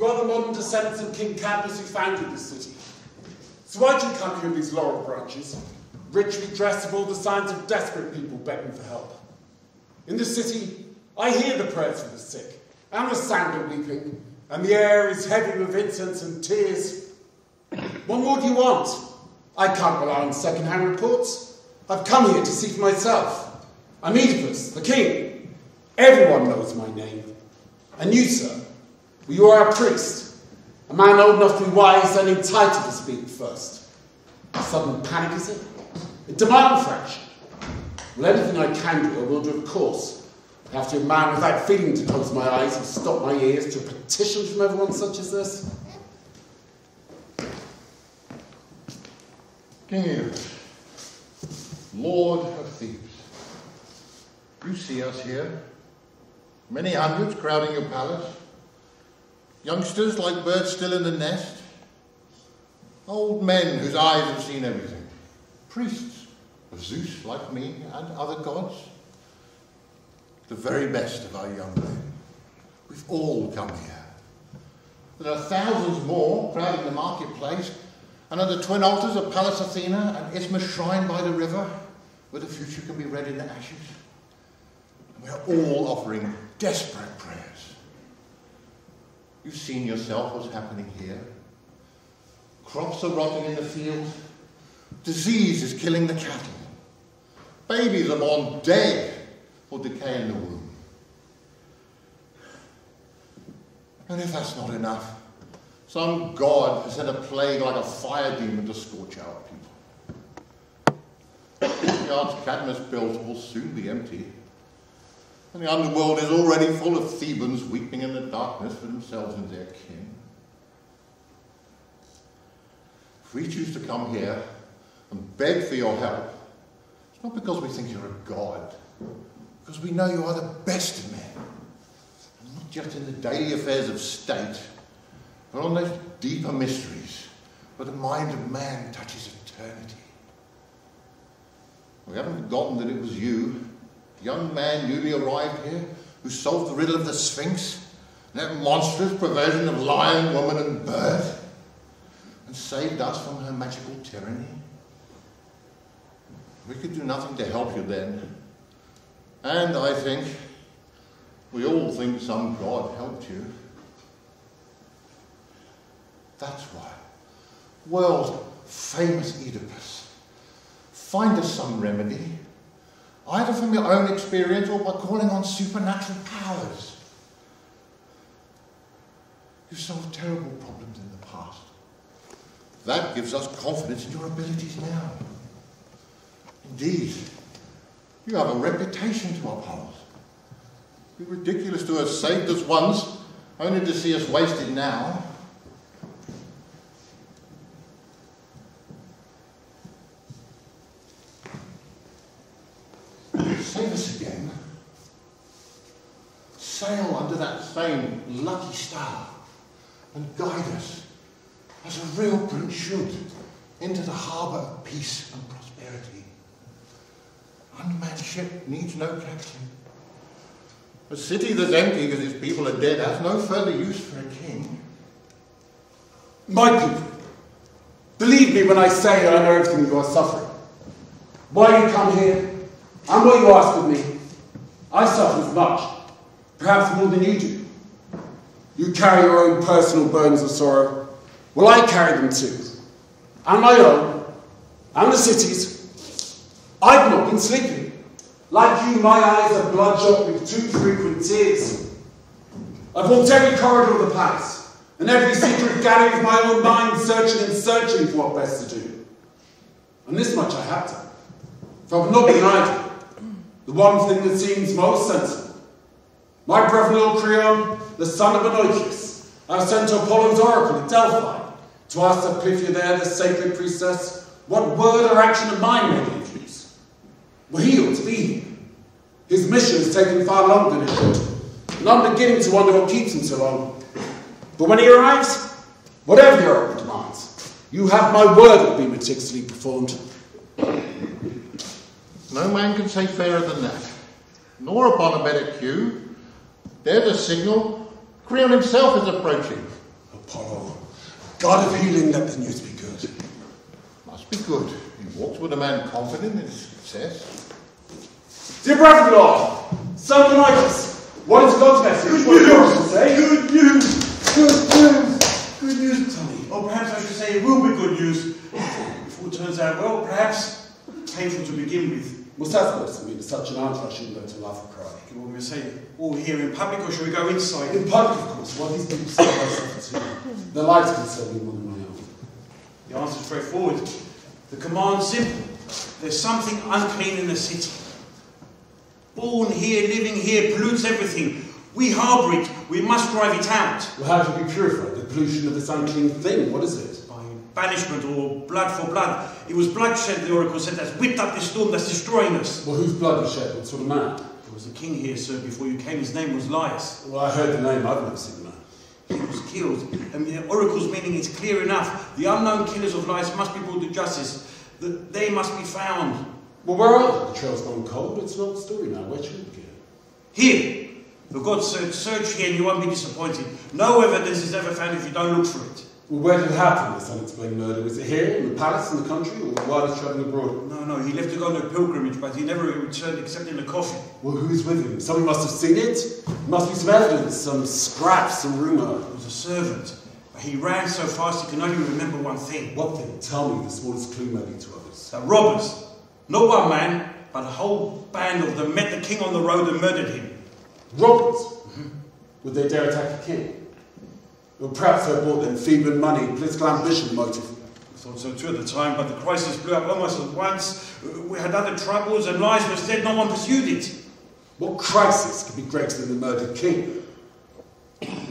You are the modern descendants of King Cadmus who founded this city. So why do you come here with these laurel branches, richly dressed with all the signs of desperate people begging for help? In this city, I hear the prayers of the sick, and the sound of weeping, and the air is heavy with incense and tears. What more do you want? I can't rely on second-hand reports. I've come here to see for myself. I'm Oedipus the King. Everyone knows my name. And you, sir, well, you are a priest, a man old enough to be wise and entitled to speak first. A sudden panic, is it? A demand fraction. Well, anything I can do, I will do, of course. I have to be a man without feeling to close my eyes and stop my ears to a petition from everyone such as this. King Hughes, Lord of Thebes, you see us here, many hundreds crowding your palace, youngsters like birds still in the nest, old men whose eyes have seen everything, priests of Zeus like me and other gods, the very best of our young men. We've all come here. There are thousands more crowding the marketplace, and at the twin altars of Pallas Athena and Isthmus shrine by the river, where the future can be read in the ashes. And we are all offering desperate prayers. You've seen yourself what's happening here. Crops are rotting in the fields. Disease is killing the cattle. Babies are born dead or decay in the womb. And if that's not enough, some god has sent a plague like a fire demon to scorch our people. The arts Cadmus built will soon be empty, and the underworld is already full of Thebans weeping in the darkness for themselves and their kin. If we choose to come here and beg for your help, it's not because we think you're a god, because we know you are the best of men, and not just in the daily affairs of state, but on those deeper mysteries where the mind of man touches eternity. We haven't forgotten that it was you, young man newly arrived here, who solved the riddle of the Sphinx, that monstrous perversion of lion, woman and bird, and saved us from her magical tyranny. We could do nothing to help you then, and I think we all think some god helped you. That's why, world-famous Oedipus, find us some remedy, either from your own experience or by calling on supernatural powers. You've solved terrible problems in the past. That gives us confidence in your abilities now. Indeed, you have a reputation to uphold. It would be ridiculous to have saved us once, only to see us wasted now. Save us again. Sail under that same lucky star and guide us, as a real prince should, into the harbour of peace and prosperity. Unmanned ship needs no captain. A city that's empty because its people are dead has no further use for a king. My people, believe me when I say I know everything you are suffering. Why you come here, and what you ask of me, I suffer as much, perhaps more than you do. You carry your own personal burdens of sorrow. Well, I carry them too. And my own, and the city's. I've not been sleeping. Like you, my eyes are bloodshot with too frequent tears. I've walked every corridor of the palace, and every secret gallery of my own mind, searching for what best to do. And this much I have done, for I've not been idle. The one thing that seems most sensible. My brother-in-law Creon, the son of Oedipus, I have sent to Apollo's oracle at Delphi to ask the Pythia there, the sacred priestess, what word or action of mine may be of use. Well, he ought to be here. His mission has taken far longer than it should, and I'm beginning to wonder what keeps him so long. But when he arrives, whatever your oracle demands, you have my word it will be meticulously performed. No man can say fairer than that, nor upon a better cue. There's a signal. Creon himself is approaching. Apollo, God of healing, let the news be good. Must be good. He walks with a man confident in his success. Dear brother-in-law, son of Oedipus, what is God's message? What do you say? Good news! Good news! Good news, Tommy. Or perhaps I should say it will be good news. If all turns out well, perhaps painful to begin with. What's that supposed to mean? Such an answer, I shouldn't go to laugh or cry. What we say, all here in public, or shall we go inside? In public, of course. What these people say about Stefanni. Their lives concern me more than my own. The answer's straightforward. The command's simple. There's something unclean in the city. Born here, living here, pollutes everything. We harbour it. We must drive it out. Well, how can we purify the pollution of this unclean thing? What is it? By banishment or blood for blood. It was bloodshed, the oracle said, that's whipped up this storm that's destroying us. Well, whose blood was shed? What sort of man? There was a king here, sir, before you came. His name was Leigh. Well, I heard the name. I've never seen the man. He was killed. And the oracle's meaning is clear enough. The unknown killers of Leigh must be brought to justice. They must be found. Well, where are they? The trail's gone cold. It's an old story now. Where should we begin? Here. For God's sake, search here and you won't be disappointed. No evidence is ever found if you don't look for it. Well, where did it happen, this unexplained murder? Was it here, in the palace, in the country, or while he's travelling abroad? No, he left to go on a pilgrimage, but he never returned except in a coffin. Well, who's with him? Someone must have seen it. There must be some evidence, some scraps, some rumour. It was a servant, but he ran so fast he can only remember one thing. What thing? Tell me, the smallest clue maybe to others. The robbers. Not one man, but a whole band of them met the king on the road and murdered him. Robbers? Mm-hmm. Would they dare attack the king? Or perhaps they bought them Theban money, political ambition motive. I thought so too at the time, but the crisis blew up almost at once. We had other troubles and Leigh was dead, no one pursued it. What crisis could be greater than the murdered king?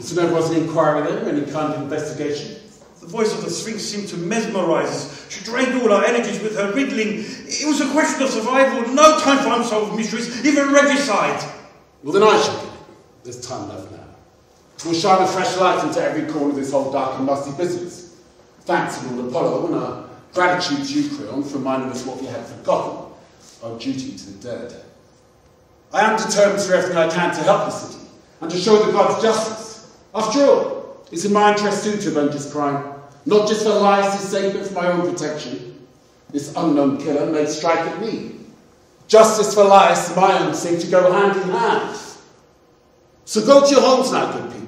So there was an inquiry there, any kind of investigation? The voice of the Sphinx seemed to mesmerise us. She drained all our energies with her riddling. It was a question of survival, no time for unsolved mysteries, even regicide. Well, then I shall give it. There's time left now. We'll shine a fresh light into every corner of this whole dark and musty business. Thanks to Lord Apollo and our gratitude to you, Creon, for reminding us what we had forgotten, our duty to the dead. I am determined to do everything I can to help the city and to show the gods justice. After all, it's in my interest too to avenge this crime, not just for Laius' sake, but for my own protection. This unknown killer may strike at me. Justice for Laius and my own sake to go hand in hand. So go to your homes now, good people.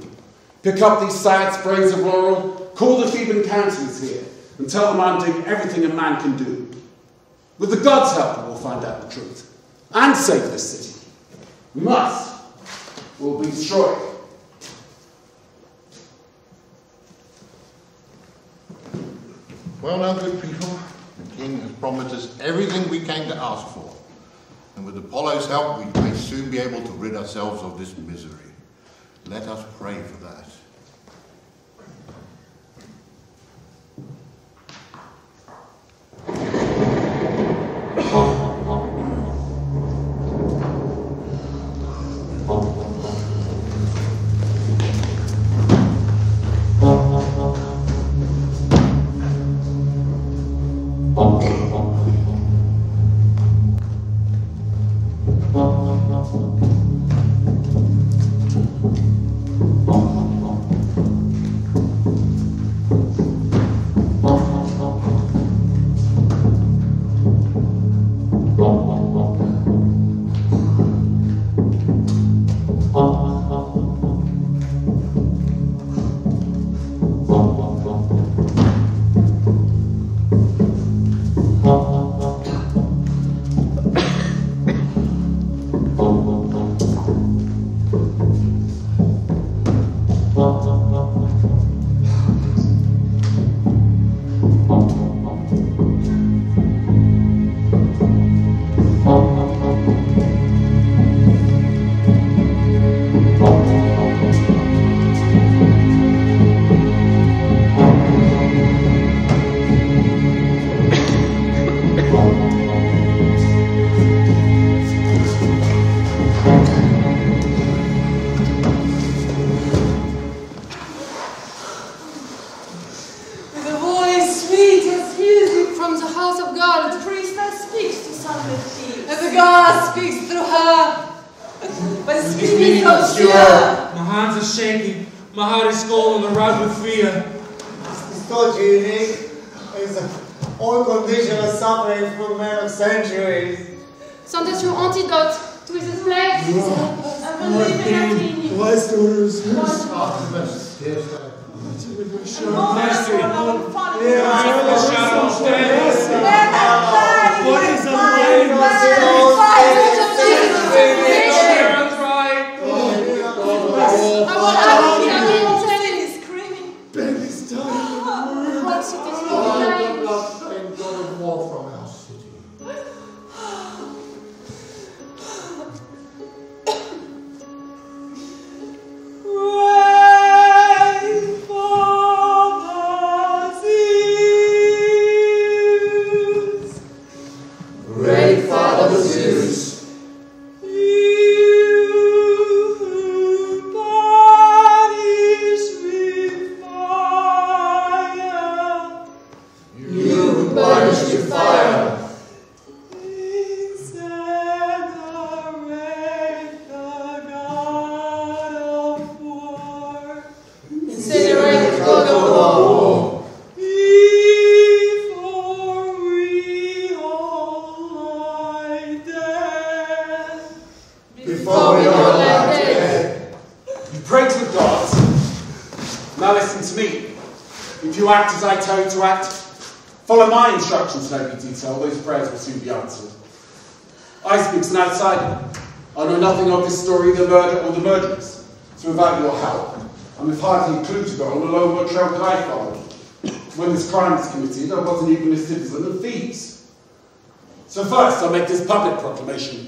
Pick up these sad sprays of laurel, call the Theban councillors here, and tell them I'm doing everything a man can do. With the gods' help, we'll find out the truth, and save this city. We must, or we'll be destroyed. Well now, good people, the king has promised us everything we came to ask for. And with Apollo's help, we may soon be able to rid ourselves of this misery. Let us pray for that. My hands are shaking. My heart is cold and around with fear. This torture you need is unconditional suffering from men of centuries. Sans être your antidote to his plague. Bystanders. Artemis, here's that. Mercy. The shadow of death. What is the As I tell you to act, follow my instructions in every detail, those prayers will soon be answered. I speak as an outsider. I know nothing of this story, the murder or the murderers. So without your help, and with hardly a clue to go on, alone what trail could I follow? When this crime was committed, I wasn't even a citizen of Thebes. So first, I'll make this public proclamation.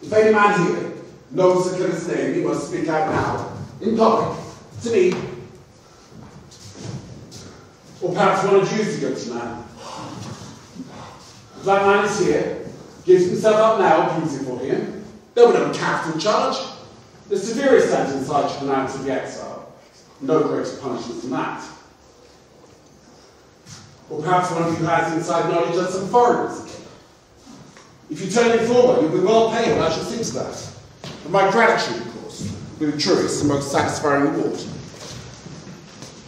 If any man here knows the killer's name, he must speak out now, in public, to me. Or perhaps one of Jews to go to man. If that man is here, gives himself up now, proves it for him, there will have a capital charge. The severest sentence I should pronounce will be exile. No greater punishment than that. Or perhaps one of you has inside knowledge of some foreigners. If you turn informer, you'll be well paid, and I shall see to that. And my gratitude, of course, will be the truest and most satisfying reward.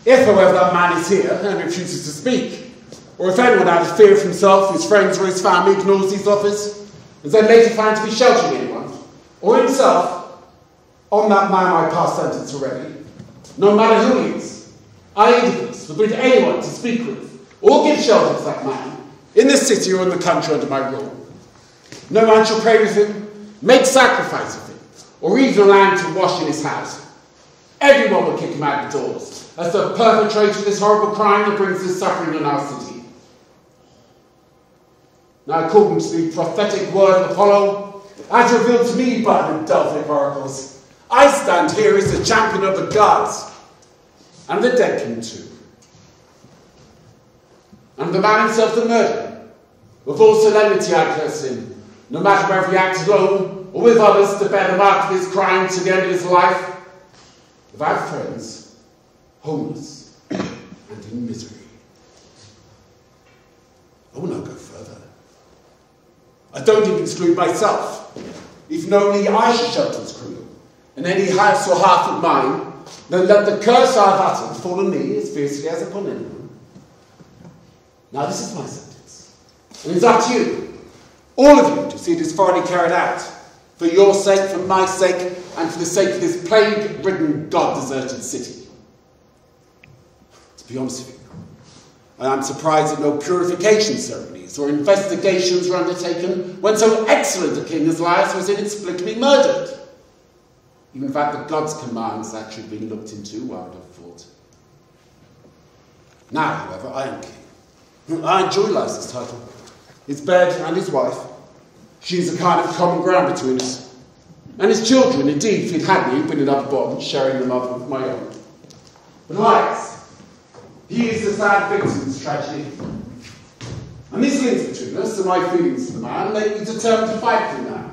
If, however, that man is here and refuses to speak, or if anyone out of fear of himself, his friends, or his family ignores these offers, is then later found to be sheltering anyone, or himself, on that man I pass sentence already, no matter who he is, I, Oedipus, will bring anyone to speak with, or give shelter to that man, in this city or in the country under my rule. No man shall pray with him, make sacrifice of him, or even allow him to wash in his house. Everyone will kick him out the doors, as the perpetrator of this horrible crime that brings this suffering on our city. Now, according to the prophetic word of Apollo, as revealed to me by the Delphic oracles, I stand here as the champion of the gods, and the dead king too. And the man himself the murderer. With all solemnity I curse him, no matter whether he acts alone, or with others to bear the mark of his crime to the end of his life, without friends, homeless, and in misery. I will not go further. I don't even exclude myself. If only I should shelter this criminal, in any house or hearth of mine, then let the curse I have uttered fall on me as fiercely as upon anyone. Now this is my sentence, and it's up to you, all of you, to see it is thoroughly carried out, for your sake, for my sake, and for the sake of this plague-ridden, God-deserted city. To be honest with you, I am surprised that no purification ceremonies or investigations were undertaken when so excellent a king as Laius was inexplicably murdered. Even in fact, the gods' commands actually being looked into, I would have thought. Now, however, I am king. I enjoy Laius' title. His bed and his wife. She is a kind of common ground between us. And his children, indeed, if he'd had me, been in other bonds, sharing the mother of my own. But Laius, he is the sad victim of this tragedy. And these links between us and my feelings for the man make me determined to fight for him now,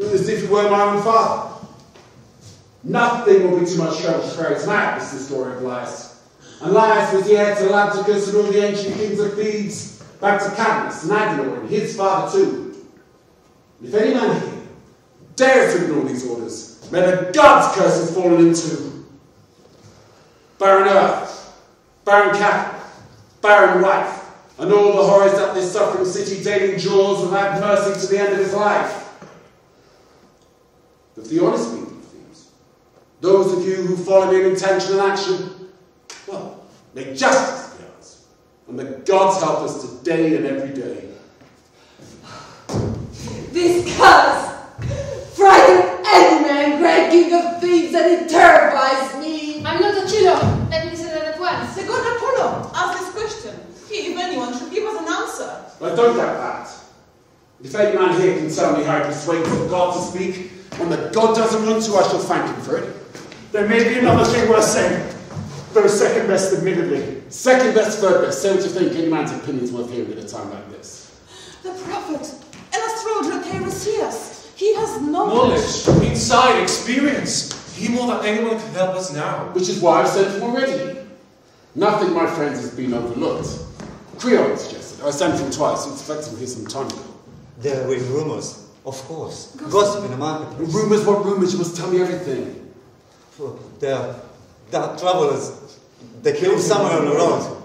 as if he were my own father. Nothing will be too much trouble to ferret out, is the story of Laius. And Laius was the heir to Labdacus and all the ancient kings of Thebes, back to Cadmus and Agenor and his father too. And if any man here dares to ignore these orders, may the gods' curses fall on him too. barren earth, barren cattle, barren wife, and all the horrors that this suffering city daily endures without mercy to the end of his life. But the honest people of Thebes, those of you who follow me in intention and action, well, make justice be ours, and the gods help us today and every day. This curse frightened any man, great king of Thebes, and it terrifies me. I'm not a killer. Let me say that at once. The god Apollo asked this question. He, if anyone, should give us an answer. I don't doubt that. If any man here can tell me how he persuades the god to speak, when the god doesn't want to, I shall thank him for it. There may be another thing worth saying, though second best admittedly. Second best, third best. Say what you think. Any man's opinion's worth hearing at a time like this. The prophet, an astrologer Terisius. He has knowledge. Insight, experience. He more than anyone can help us now. Which is why I've sent him already. Nothing, my friends, has been overlooked. Creon suggested. I sent him twice. I expected him here some time ago. There were rumors, of course. Gossip in the marketplace. Rumours? What rumours? You must tell me everything. There are travelers. They killed someone on the road.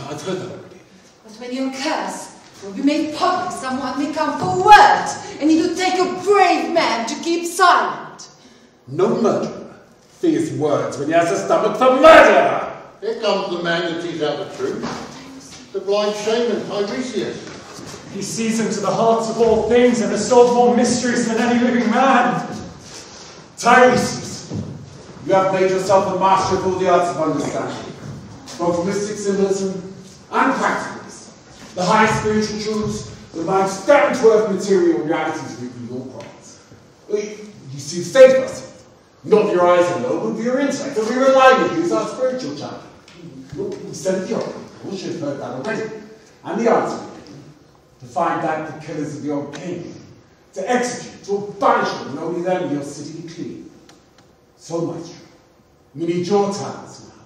I've heard that already. But when your curse will be made public, someone may come forward, and it will take a brave man to keep silent. No murderer fears words when he has a stomach for murder! Here comes the man that teases out the truth. The blind shaman, Terisius. He sees into the hearts of all things and has solved more mysteries than any living man. Terisius, you have made yourself a master of all the arts of understanding, both mystic symbolism and practicals, the high spiritual truths, the mind's down to earth material realities reveal your promise. You see, stage myself. Not of your eyes alone, but of your intellect, of your alignment, use our spiritual channel. Look, we sent the oracle, you should have heard that already. And the answer to find out the killers of your king, to execute, to banish them, and only then your city be clean. So much true. We need your talents now.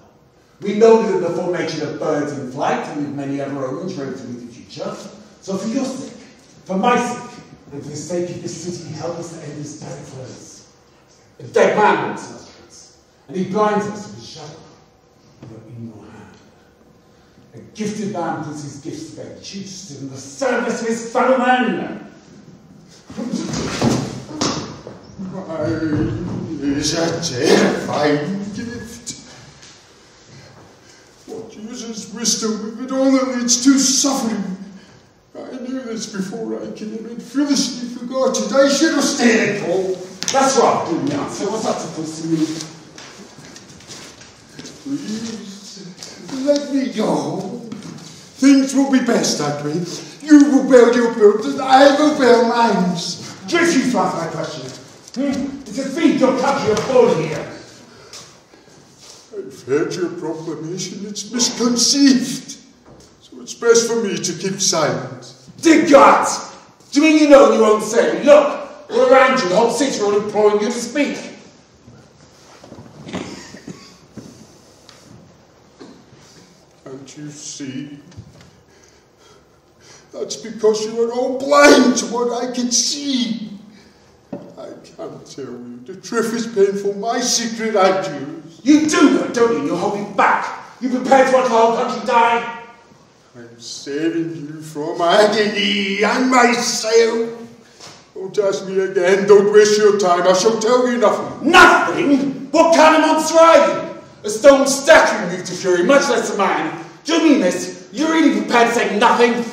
We know that the formation of birds in flight, and with many other omens ready to meet the future. So for your sake, for my sake, and for the sake of this city, help us to end this terrible place. A dead man walks in our streets, and he blinds us with his shadow. You're in your hand. A gifted man puts his gifts to better use in the service of his fellow men. Mine is a terrifying gift. What uses wisdom if it only leads to suffering? I knew this before I came and foolishly forgot it. I should have stayed at home. That's right, didn't you? So what's that supposed to mean? Please, let me go. Things will be best that way. You will build your boat and I will build mine. Refuse to answer my question. It's a feed your country of fall here. I've heard your proclamation. It's misconceived. So it's best for me to keep silent. Dear gods! Do you mean you know you won't say? Look! All around you, the whole city are all imploring you to speak. Can't you see? That's because you are all blind to what I can see. I can't tell you. The truth is painful. My secret I choose. You do know, don't you? You're holding back. You prepared to watch the whole country die. I'm saving you from agony and myself. Don't ask me again. Don't waste your time. I shall tell you nothing. Nothing? What kind of monster are you? A stone statue moved to fury, much less a man. Do you mean this? You're really prepared to say nothing?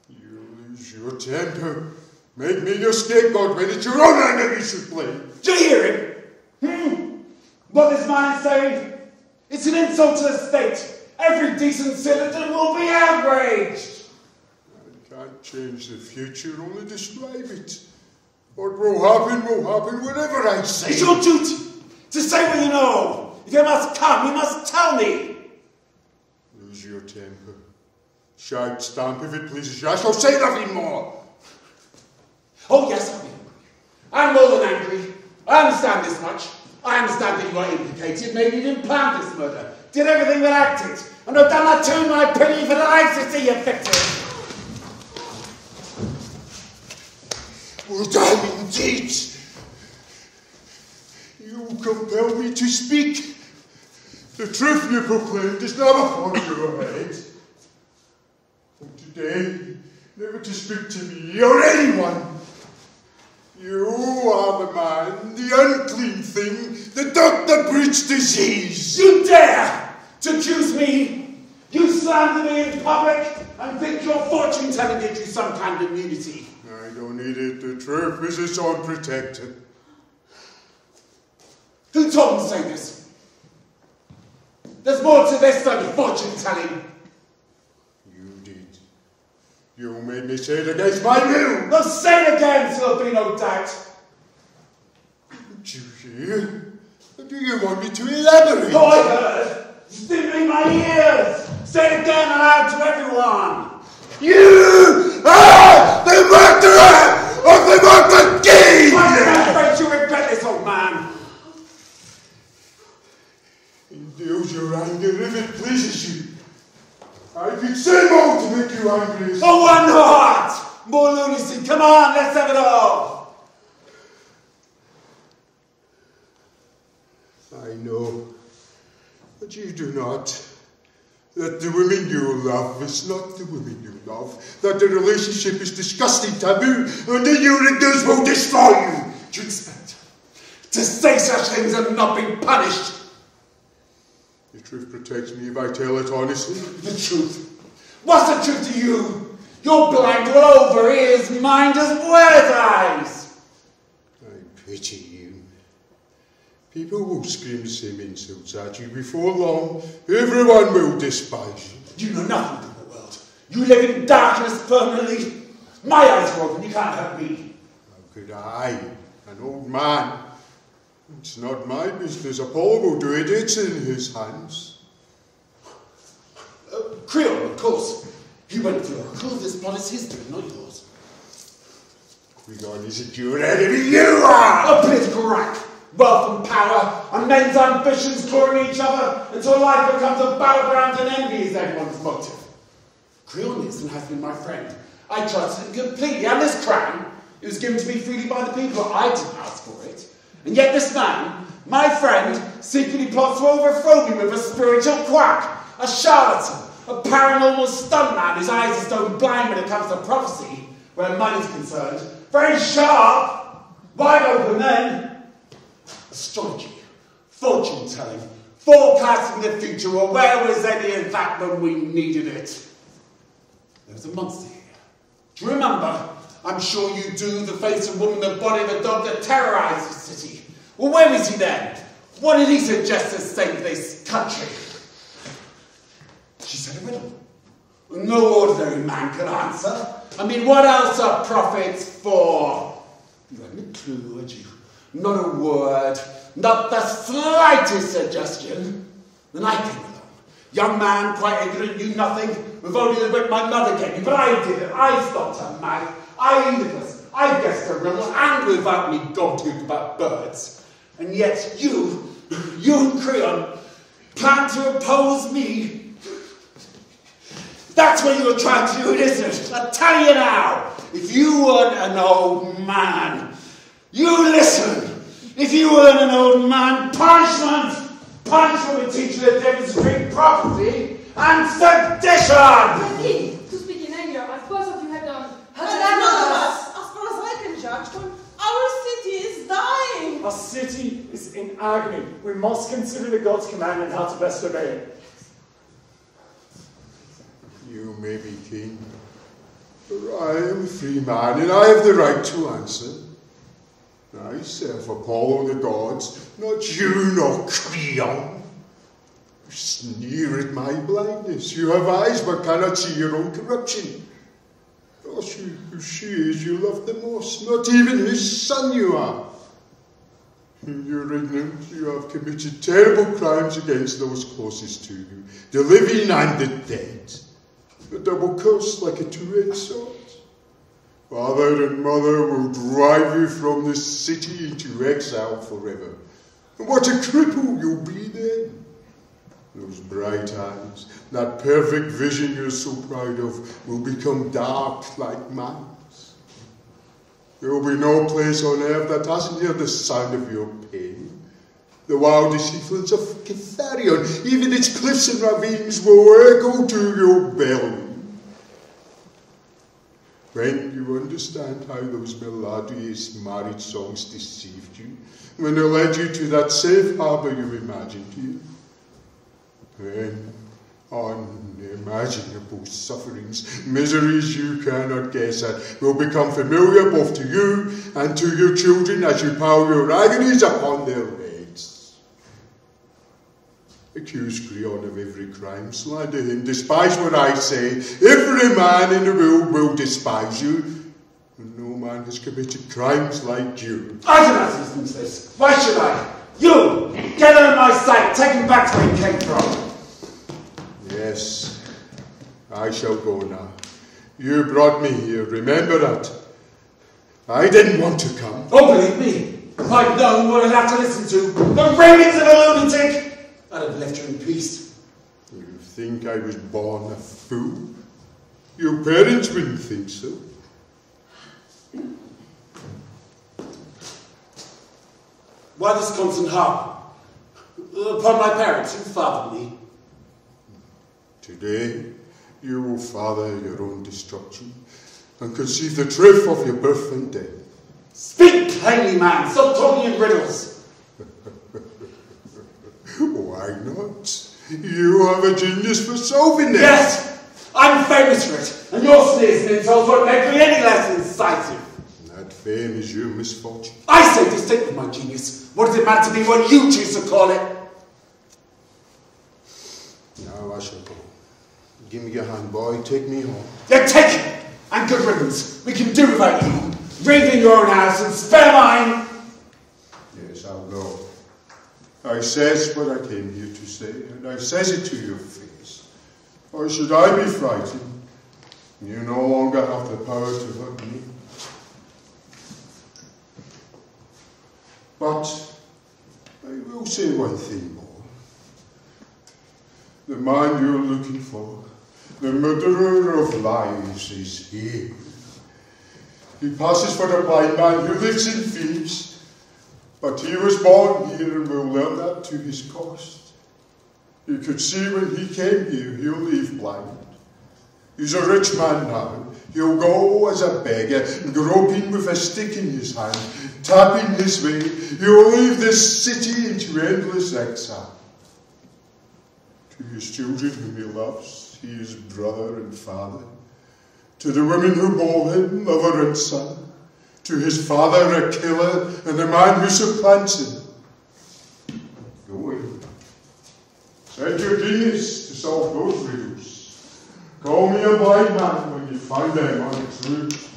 You lose your temper. Make me your scapegoat when it's your own enemies to blame. Do you hear him? What this man is saying? It's an insult to the state. Every decent citizen will be outraged. I can't change the future, only describe it. What will happen, whatever I say. It's your duty to say what you know. If you must come, you must tell me. Lose your temper. Shout, stamp if it pleases you. I shall say nothing more. Oh, yes, I'll be angry. I'm more than angry. I understand this much. I understand that you are implicated. Maybe you didn't plan this murder. Did everything but act it. And I've done that too in my pity for the lives to see you victim. Would I indeed? You compel me to speak. The truth you proclaimed is never for your head. From today, never to speak to me or anyone. You are the man, the unclean thing, the doctor-breach disease. You dare to accuse me? You slander me in public and think your fortune-telling gives you some kind of immunity. I don't need it. The truth is its own protector. Who told me to say this? There's more to this than fortune-telling. You did. You made me say it against my will. Well, say it again, so there'll be no doubt. Did you hear? Do you want me to elaborate? Oh, I heard. Stinging my ears. Say it again aloud to everyone. You are the murderer of the Immortal King! I'm afraid you regret this, old man. Indulge your anger if it pleases you. I could say more to make you angry. For one heart! More lunacy. Come on, let's have it all. I know, but you do not. That the women you love is not the women you love. That the relationship is disgusting, taboo, and the Eurydice will destroy you. Do you expect to say such things and not be punished? The truth protects me if I tell it honestly. The truth? What's the truth to you? You're blind all over, ears, mind as well as eyes. I pity you. People will scream the same insults at you. Before long, everyone will despise you. You know nothing of the world. You live in darkness permanently. My eyes are open, you can't help me. How could I, an old man? It's not my business. Apollo will do it. It's in his hands. Creon, of course. He went through a cruelest modest history, not yours. Creon isn't your enemy, you are! A political rank. Wealth and power, and men's ambitions clawing each other until life becomes a battleground and envy is everyone's motive. Creon is and has been my friend. I trusted him completely, and this crown, it was given to me freely by the people. I didn't ask for it. And yet this man, my friend, secretly plots to overthrow me with a spiritual quack, a charlatan, a paranormal stuntman whose eyes are stone blind when it comes to prophecy, where money's concerned. Very sharp, wide open then. Astrology, fortune-telling, forecasting the future. Well, where was any of that when we needed it? There was a monster here. Do you remember? I'm sure you do. The face of woman, the body of a dog that terrorized the city. Well, where was he then? What did he suggest to save this country? She said a riddle. No ordinary man can answer. I mean, what else are prophets for? You had no clue, had you? Not a word, not the slightest suggestion. Then I came along. Young man, quite ignorant, knew nothing, with only the wit my mother gave me. But I did it. I stopped her mouth. I Oedipus. I guessed her riddle, and without me gobbledygook about birds. And yet you and Creon, plan to oppose me. That's what you're trying to do, isn't it? I tell you now, if you weren't an old man, you listen. If you weren't an old man, punishment would teach you the difference between prophecy and sedition. King, to speak in anger, as both of you have done. But none of us, as far as I can judge, our city is dying. Our city is in agony. We must consider the God's command and how to best obey it. You may be king, but I am a free man and I have the right to answer. I serve Apollo the gods, not you nor Creon. You sneer at my blindness. You have eyes but cannot see your own corruption. Ask you who she is you love the most, not even his son you are. You're ignorant. You have committed terrible crimes against those closest to you, the living and the dead. A double curse like a two-edged sword. Father and mother will drive you from this city into exile forever. And what a cripple you'll be then. Those bright eyes, that perfect vision you're so proud of, will become dark like man's. There will be no place on earth that hasn't heard the sound of your pain. The wildest heathlands of Cytharion, even its cliffs and ravines will echo to your bell. When you understand how those melodious marriage songs deceived you, when they led you to that safe harbour you imagined here, then unimaginable sufferings, miseries you cannot guess at, will become familiar both to you and to your children as you pile your agonies upon their heads. Accuse Creon of every crime, slander him, despise what I say. Every man in the world will despise you, and no man has committed crimes like you. I cannot listen to this. Why should I? You! Get out of my sight! Take him back to where he came from! Yes, I shall go now. You brought me here, remember that. I didn't want to come. Oh, believe me, if I'd known what I'd have to listen to, the ravings of a lunatic, I'd have left you in peace. You think I was born a fool? Your parents wouldn't think so. Why this constant harp? Upon my parents who fathered me. Today, you will father your own destruction and conceive the truth of your birth and death. Speak plainly, man. Stop talking in riddles. Why not? You have a genius for solving them. Yes, I'm famous for it, and your sneers and insults won't make me any less incisive. That fame is your misfortune. I say distinct with my genius. What does it matter to me what you choose to call it? Now I shall go. Give me your hand, boy. Take me home. Then take it, and good riddance. We can do without you. Read in your own house and spare mine. Yes, I'll go. I says what I came here to say, and I says it to your face. Or should I be frightened? You no longer have the power to hurt me. But I will say one thing more. The man you're looking for, the murderer of lives, is here. He passes for a blind man who lives in Thebes, but he was born here and will learn that to his cost. You could see when he came here, he'll leave blind. He's a rich man now. He'll go as a beggar, groping with a stick in his hand, tapping his way. He'll leave this city into endless exile. To his children whom he loves, he is brother and father. To the women who bore him, lover and son. To his father, a killer, and a man who supplants him. Go in. Send your genius to solve those riddles. Call me a blind man when you find them on its route.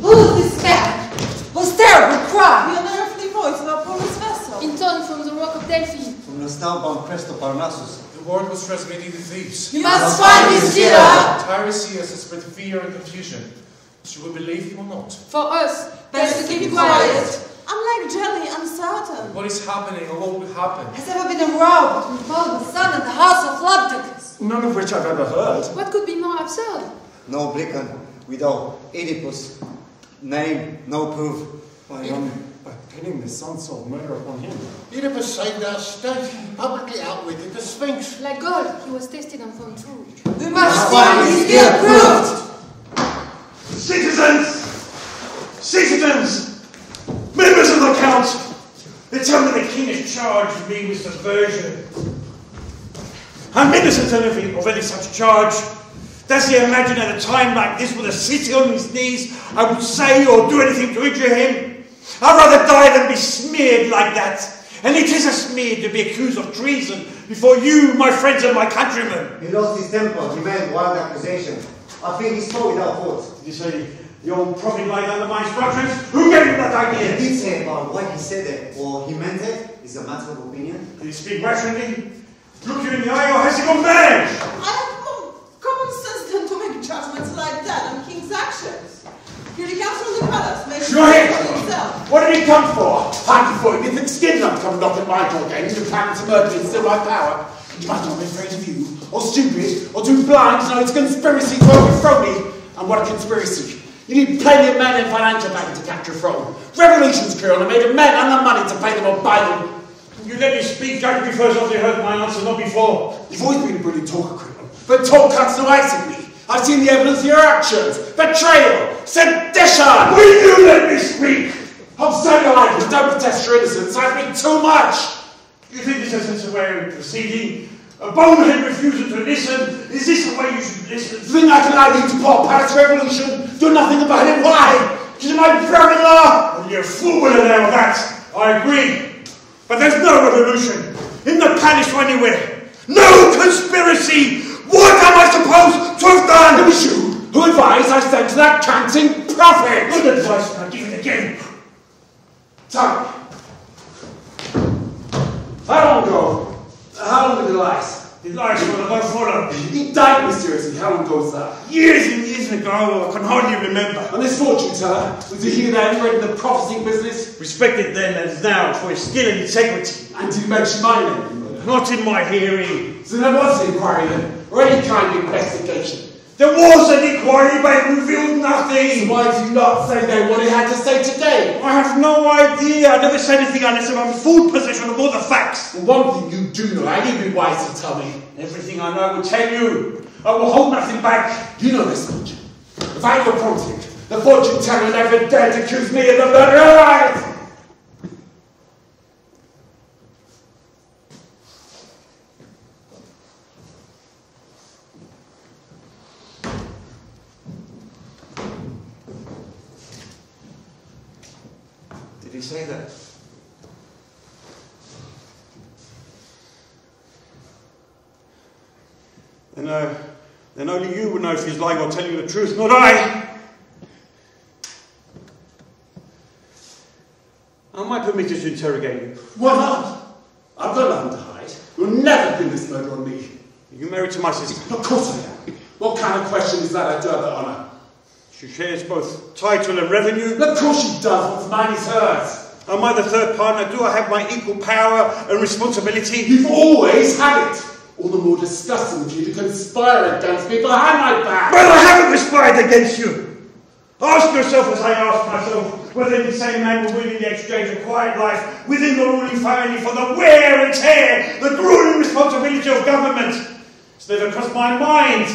Who's this man? Whose terrible cry? The unearthly voice of Apollo's vessel. Intoned from the rock of Delphi. From the snowbound crest of Parnassus. The word was transmitted to Thebes. We must find this killer! Terisius has spread fear and confusion. Should we believe him or not? For us, Best to keep quiet. I'm like jelly, uncertain. What is happening or what will happen? Has ever been a row between Paul the Sun and the House of Labdacus? None of which I've ever heard. what could be more absurd? No Blicken, widow, Oedipus. Name, no proof. By pinning the son's soul murder upon him. Oedipus saved our state, publicly outwitted the Sphinx. Like gold, he was tested and found true. We must find his guilt proved! Citizens! Citizens! Members of the council! They tell me the king has charged me with subversion. I'm innocent of any such charge. Does he imagine at a time like this, with a city on his knees, I would say or do anything to injure him? I'd rather die than be smeared like that. And it is a smear to be accused of treason before you, my friends and my countrymen. He lost his temper, he made wild accusation. I think he spoke without thought. Did you say the old prophet lied under my instructions? Who gave him that idea? He did say it, but why he said it, or he meant it, is a matter of opinion. Did he speak rationally? Look you in the eye, or has he gone mad? I have more common sense than to make judgments like that on king's actions. Here he comes from the palace, making Sure for here! himself. What did he come for? Time before him, you think skin not come knocking my door again, you plan to murder me and steal my power. You must not be afraid of you, or stupid, or too blind to know it's a conspiracy to overthrow me. And what a conspiracy. You need plenty of men and financial backing to capture Freoua. Revolutions, Creon, are made of men and the money to pay them or buy them. You let me speak, Judge, before you heard my answer, not before. You've always been a brilliant talker, Creon, but talk cuts no ice in me. I've seen the evidence of your actions. Betrayal, sedition. Will you let me speak? I'm saying I like it. Don't protest your innocence. I've been too much. You think this is a sensible way of proceeding? A bonehead refusing to listen? Is this the way you should listen? You think I can allow you to pour Panos revolution? Do nothing about it? Why? Because you're my brother-in-law? Well, you're a fool will allow that. I agree. But there's no revolution. In the palace or anywhere. No conspiracy. What am I supposed to have done? Dimitriou, who advised I sent to that canting prophet? Good advice, and I give it again. Tell me. How long ago? How long did he lie? He lies for the whole follow. He died mysteriously. How long ago was that? Years and years ago. I can hardly remember. And this fortune teller, was he then in the prophesying business? Respected then as now for his skill and integrity. And did he mention my name? Not in my hearing. So there was an inquiry then, or any kind of investigation? There was an inquiry, but it revealed nothing. So why did you not say then what he had to say today? I have no idea. I never said anything unless I'm in full possession of all the facts. Well, one thing you do know, and you'd be wise to tell me. Everything I know I will tell you. I will hold nothing back. You know this, don't you? If I were prompted, the fortune teller never dared to accuse me of the murder of life. Did he say that? Then only you would know if he's lying or telling you the truth, not I. Am I permitted to interrogate you? Why not? I've got nothing to hide. You'll never pin this murder on me. Are you married to my sister? Of course I am. What kind of question is that I do have the honour? She shares both title and revenue. Of course she does. What's mine is hers. Am I the third partner? Do I have my equal power and responsibility? You've always had it. All the more disgusting of you to conspire against me behind my back. Well, I haven't conspired against you. Ask yourself as I ask myself whether the same man will willingly exchange a quiet life within the ruling family for the wear and tear, the grueling responsibility of government. It's never crossed my mind.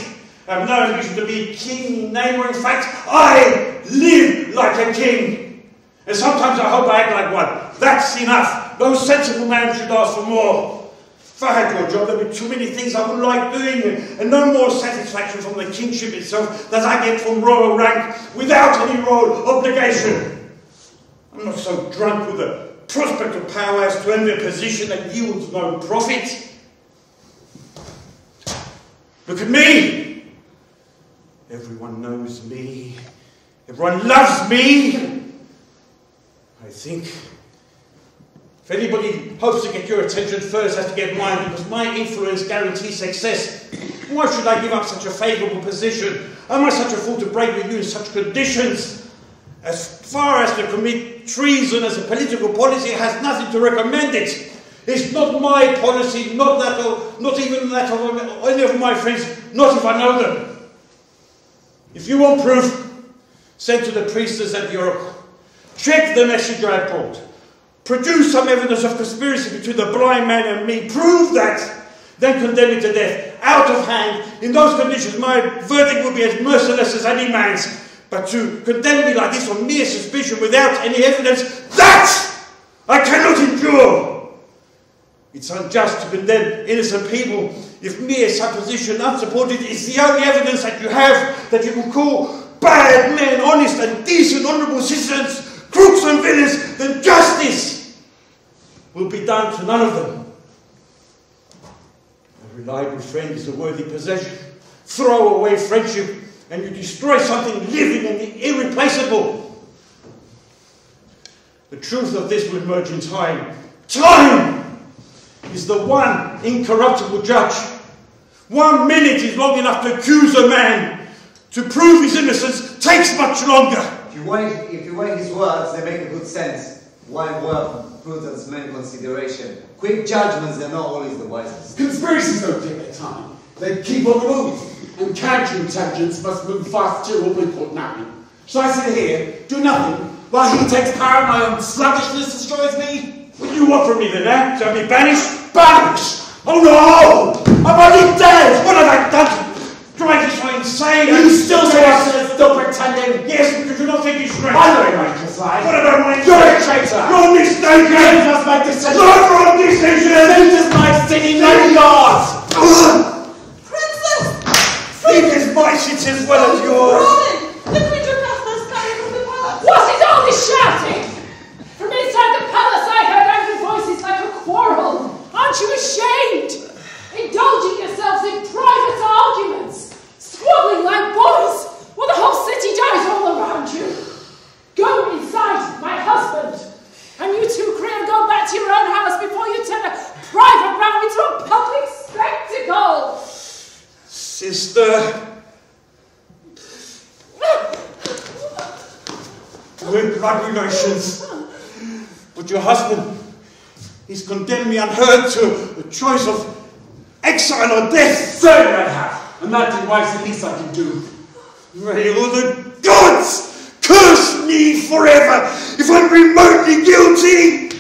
I have no ambition to be king in name, or in fact, I live like a king. And sometimes I hope I act like one. That's enough. No sensible man should ask for more. If I had your job, there'd be too many things I would like doing, and no more satisfaction from the kingship itself than I get from royal rank without any royal obligation. I'm not so drunk with the prospect of power as to envy a position that yields no profit. Look at me. Everyone knows me. Everyone loves me. I think if anybody hopes to get your attention first, has to get mine, because my influence guarantees success. Why should I give up such a favourable position? Am I such a fool to break with you in such conditions? As far as to commit treason as a political policy, it has nothing to recommend it. It's not my policy, not even that of any of my friends, not if I know them. If you want proof, send to the priestess at the oracle. Check the messenger I brought. Produce some evidence of conspiracy between the blind man and me. Prove that. Then condemn me to death, out of hand. In those conditions, my verdict will be as merciless as any man's. But to condemn me like this on mere suspicion without any evidence, that I cannot endure. It's unjust to condemn innocent people if mere supposition, unsupported, is the only evidence that you have that you can call bad men, honest and decent, honourable citizens, crooks and villains. Then justice will be done to none of them. A reliable friend is a worthy possession. Throw away friendship and you destroy something living and irreplaceable. The truth of this will emerge in time. Time is the one incorruptible judge. 1 minute is long enough to accuse a man. To prove his innocence takes much longer. If you weigh his words, they make a good sense. Wide world, prudence, main consideration. Quick judgments are not always the wisest. Conspiracies don't take their time. They keep on the move. And counterintelligence must move fast too, or we're caught napping. Shall I sit here, do nothing, while he takes power and my own sluggishness destroys me? What do you want from me then, eh? Shall I be banished? Banished? Oh no! I'm already dead! What have I done? Do I just go insane? You still so obstinate, still pretending? Yes, because you don't think it's right. I know you make us lie. What about my... You're a traitor! You're mistaken! You must make decisions! You're wrong decisions! This is my city, not yours! Princess! It is my city as well as yours! Running! The Queen Jocasta is coming from the palace! What is all this shouting? From inside the palace I heard angry voices like a quarrel. Aren't you ashamed? Indulging yourselves in private arguments, squabbling like boys, while the whole city dies all around you. Go inside, my husband, and you two, Creon, go back to your own house before you turn a private row into a public spectacle. Sister, with blood relations, but your husband, he's condemned me unheard to a choice of exile or death. Certainly I have, and that is the least I can do. May all the gods curse me forever if I'm remotely guilty!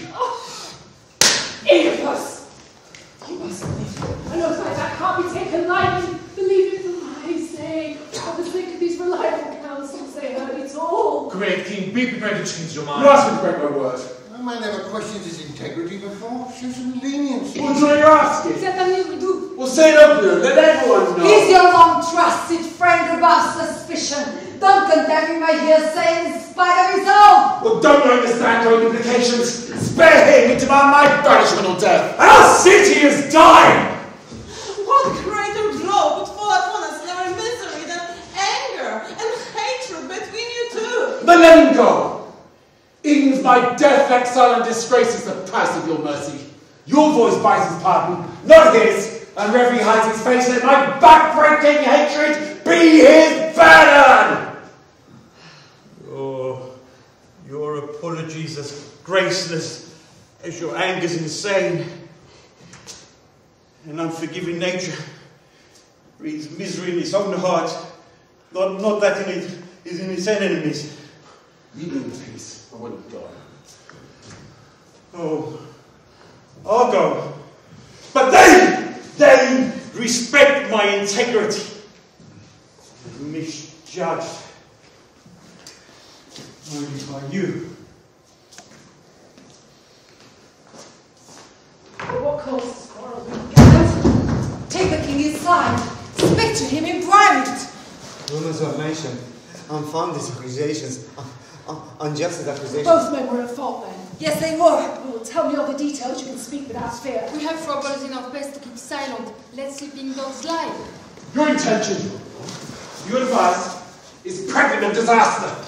Oedipus! You must believe an oath like that can't be taken lightly. Believe it the lies say. I was thinking these reliable counsels, they heard it all. Great King, be prepared to change your mind. You asked me to break my word. A man never questioned his integrity before. Show some leniency. What are you asking? Stefanni, we do. Well, say it up, let everyone know. He's your long trusted friend above suspicion. Don't condemn him by hearsay in spite of his own. Well, don't you understand your implications? Spare him and demand my banishment or death. Our city is dying! What greater blow would fall upon us in our misery than anger and hatred between you two? Then let him go. Eden's my death, exile, and disgrace is the price of your mercy. Your voice buys his pardon, not his, and wherever he hides his face, let my back-breaking hatred be his burden! Your apologies as graceless as your anger's insane. An unforgiving nature breeds misery in its own heart, not that in it is in its enemies. Leave me in peace, I wouldn't die. Oh, I'll go. But they respect my integrity. Misjudged only by you. What caused this quarrel? Garrett? Take the king inside. Speak to him in private. Rumors were mentioned. Unfounded accusations. Unjust accusations. Both men were at fault then. Yes, they were. Well, tell me all the details, you can speak without fear. We have troubles enough best to keep silent. Let sleeping dogs lie. Your intention, your advice, is pregnant of disaster.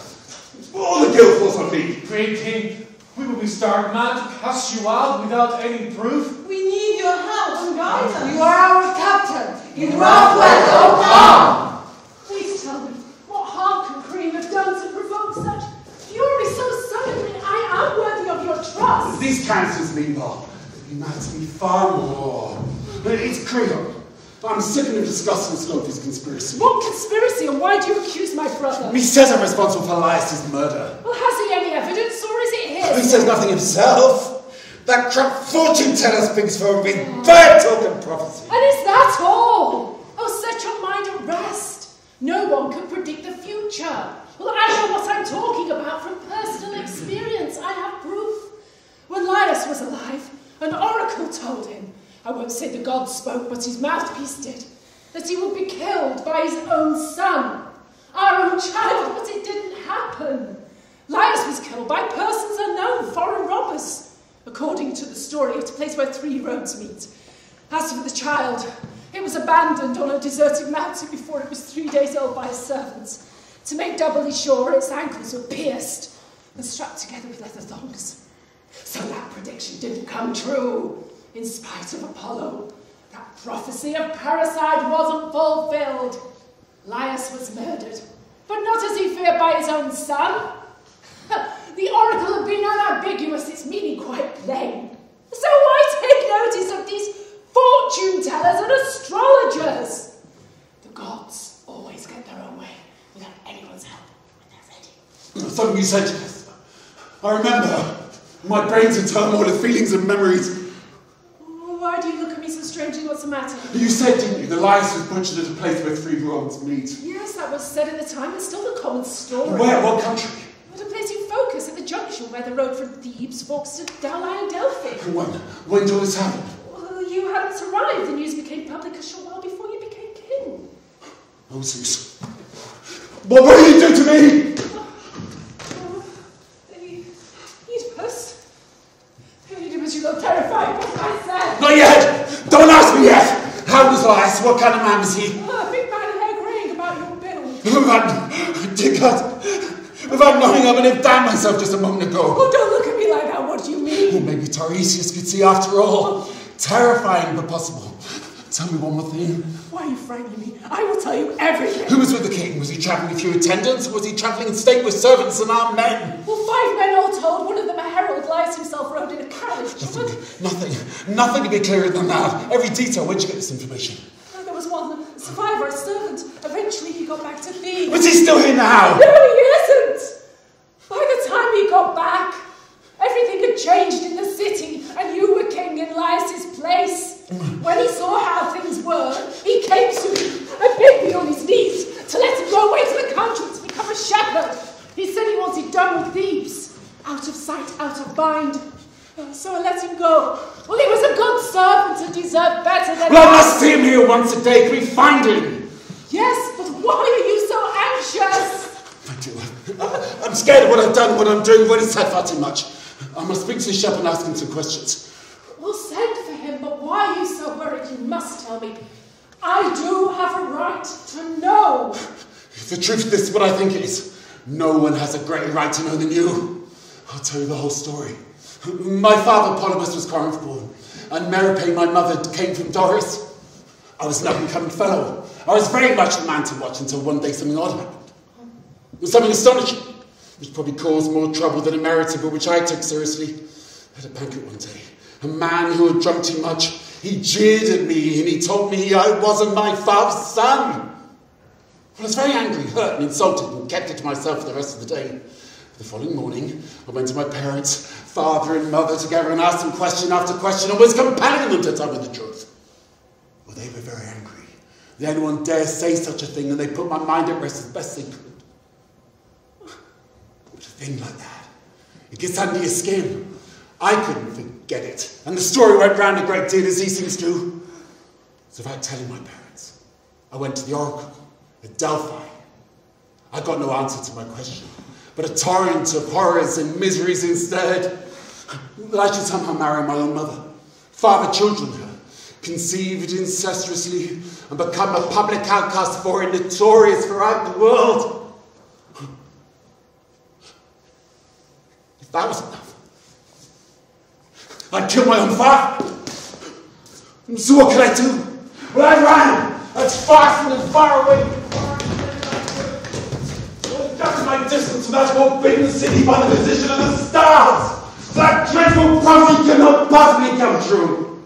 All the guilt falls on me. Great King, we will be stark mad to cast you out without any proof. We need your help and guidance. You are our captain. In rough weather, come. Please tell me, what harm can Creon have done to provoke such fury so suddenly? I am worthy of your trust. These counsels mean more. They unite me far more. But it's Creon. I'm sick and disgusted with Sloth's conspiracy. What conspiracy, and why do you accuse my brother? He says I'm responsible for Elias's murder. Well, has he any evidence, or is it his? He says nothing himself. That crap fortune teller speaks for him with bad talk and prophecy. And is that all? Oh, set your mind at rest. No one can predict the future. Well, I know what I'm talking about from personal experience. I have proof. When Laius was alive, an oracle told him, I won't say the gods spoke, but his mouthpiece did, that he would be killed by his own son, our own child, but it didn't happen. Laius was killed by persons unknown, foreign robbers, according to the story, at a place where 3 roads meet. As for the child, it was abandoned on a deserted mountain before it was 3 days old by his servants. To make doubly sure, its ankles were pierced and strapped together with leather thongs. So that prediction didn't come true. In spite of Apollo, that prophecy of parricide wasn't fulfilled. Laius was murdered, but not as he feared by his own son. The The oracle had been unambiguous, its meaning quite plain. So why take notice of these fortune tellers and astrologers? The gods always get their own way without anyone's help when they're ready. Something you said, Jocasta. I remember. My brain's in turmoil of feelings and memories. Why do you look at me so strangely? What's the matter? You said, didn't you, the lies was butchered at a place where 3 worlds meet? Yes, that was said at the time. It's still a common story. Where? What country? At a place in Focus, at the junction where the road from Thebes forks to Dalai and Delphi. When did all this happen? Well, you hadn't arrived. The news became public a short while before you became king. Oh, Zeus. What will you do to me? Oedipus. Oedipus, you look terrified. What did I say? Not yet! Don't ask me yet! How was Leigh? What kind of man was he? A big man, hair greying about your build. Dear God. Without knowing I would have damned myself just a moment ago. Oh, don't look at me like that. What do you mean? Well, maybe Terisius could see after all. Terrifying, but possible. Tell me one more thing. Why are you frightening me? I will tell you everything. Who was with the king? Was he travelling with few attendants, or was he travelling in state with servants and armed men? Well, 5 men all told. One of them, a herald, Leigh himself rode in a carriage. Nothing to be clearer than that. Every detail. Where'd you get this information? There was one, a survivor, a servant. Eventually he got back to Thebes. Was he still here now? No, he isn't. By the time he got back, everything had changed in the city, and you were king in Laius' place. When he saw how things were, he came to me and begged me on his knees to let him go away to the country to become a shepherd. He said he wanted done with Thebes, out of sight, out of mind. So I let him go. Well, he was a good servant and deserved better than Well, I must see him here once a day. Can we find him? Yes, but why are you so anxious? I'm scared of what I've done, what I'm doing, what he's said far too much. I must speak to the shepherd and ask him some questions. We'll send for him, but why are you so worried? You must tell me. I do have a right to know. The truth, this is what I think it is. No one has a greater right to know than you. I'll tell you the whole story. My father, Panos, was Corinth born, and Merope, my mother, came from Doris. I was an up-and-coming fellow. I was very much the man to watch until one day something odd happened. It was something astonishing, which probably caused more trouble than it merited, but which I took seriously. At a banquet one day, a man who had drunk too much, he jeered at me and he told me I wasn't my father's son. Well, I was very angry, hurt and insulted and kept it to myself for the rest of the day. The following morning, I went to my parents, father and mother together, and asked them question after question and was compelling them to tell me the truth. Well, they were very angry. Did anyone dare say such a thing, and they put my mind at rest as best they could. But a thing like that, it gets under your skin. I couldn't forget it, and the story went round a great deal as these things do. So without telling my parents, I went to the oracle at Delphi. I got no answer to my question, but a torrent of horrors and miseries instead. That I should somehow marry my own mother, father children her, conceived incestuously, and become a public outcast for it, notorious throughout the world. If that was enough, I'd kill my own father. So what could I do? Well, I ran as fast and as far away that's my distance, and that's what big the city by the position of the stars. That dreadful prophecy cannot possibly come true.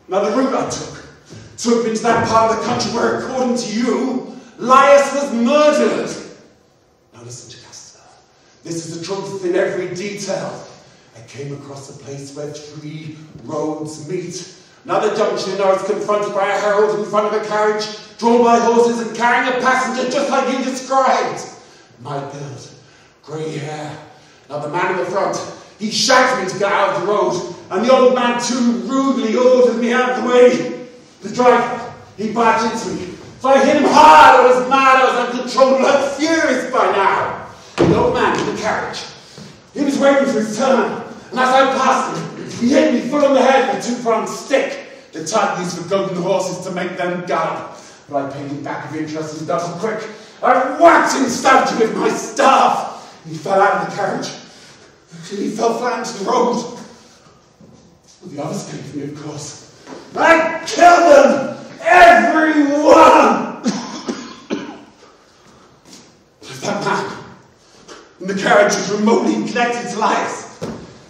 Now the route I took me to that part of the country where, according to you, Laius was murdered. Now listen, Jocasta. This is the truth in every detail. I came across a place where 3 roads meet. Another junction, I was confronted by a herald in front of a carriage, drawn by horses and carrying a passenger just like you described. My build, grey hair. Now the man in the front, he shouted me to get out of the road, and the old man too rudely ordered me out of the way. The driver, he barged into me. So I hit him hard, I was mad, I was uncontrollable, I'm furious by now. The old man in the carriage, he was waiting for his turn, and as I passed him, he hit me full on the head with a 2-pronged stick, the type used for goading horses to make them gallop. But I paid him back with interest and double quick. I whacked him, stabbed him with my staff. He fell out of the carriage. He fell flat into the road. Well, the others came for me, of course. I killed them! Every one! That man, inheritors remotely neglect his lives.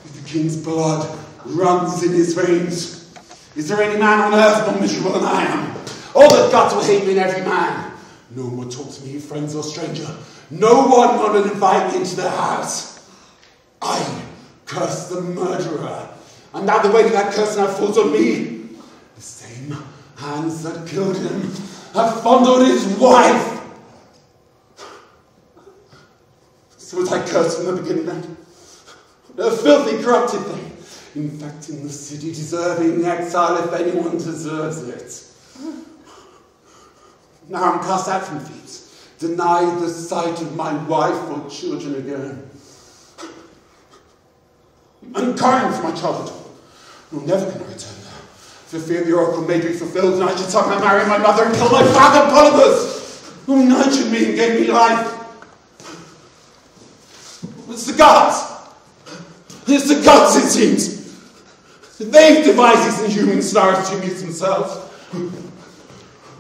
If the king's blood runs in his veins, is there any man on earth more miserable than I am? All the gods will hate me and every man. No one will talk to me, friends or stranger. No one will invite me into their house. I curse the murderer. And now the weight of that curse now falls on me. The same hands that killed him have fondled his wife. So was I cursed from the beginning then? A filthy, corrupted thing, infecting the city, deserving exile if anyone deserves it. Now I'm cast out from Thebes, denied the sight of my wife or children again. I'm crying for my childhood. No, never can I return there. For fear the oracle may be fulfilled, and I should somehow marry my mother and kill my father, Polybus, who nurtured me and gave me life. It's the gods. It's the gods, it seems. They've devised these inhuman snares to amuse themselves.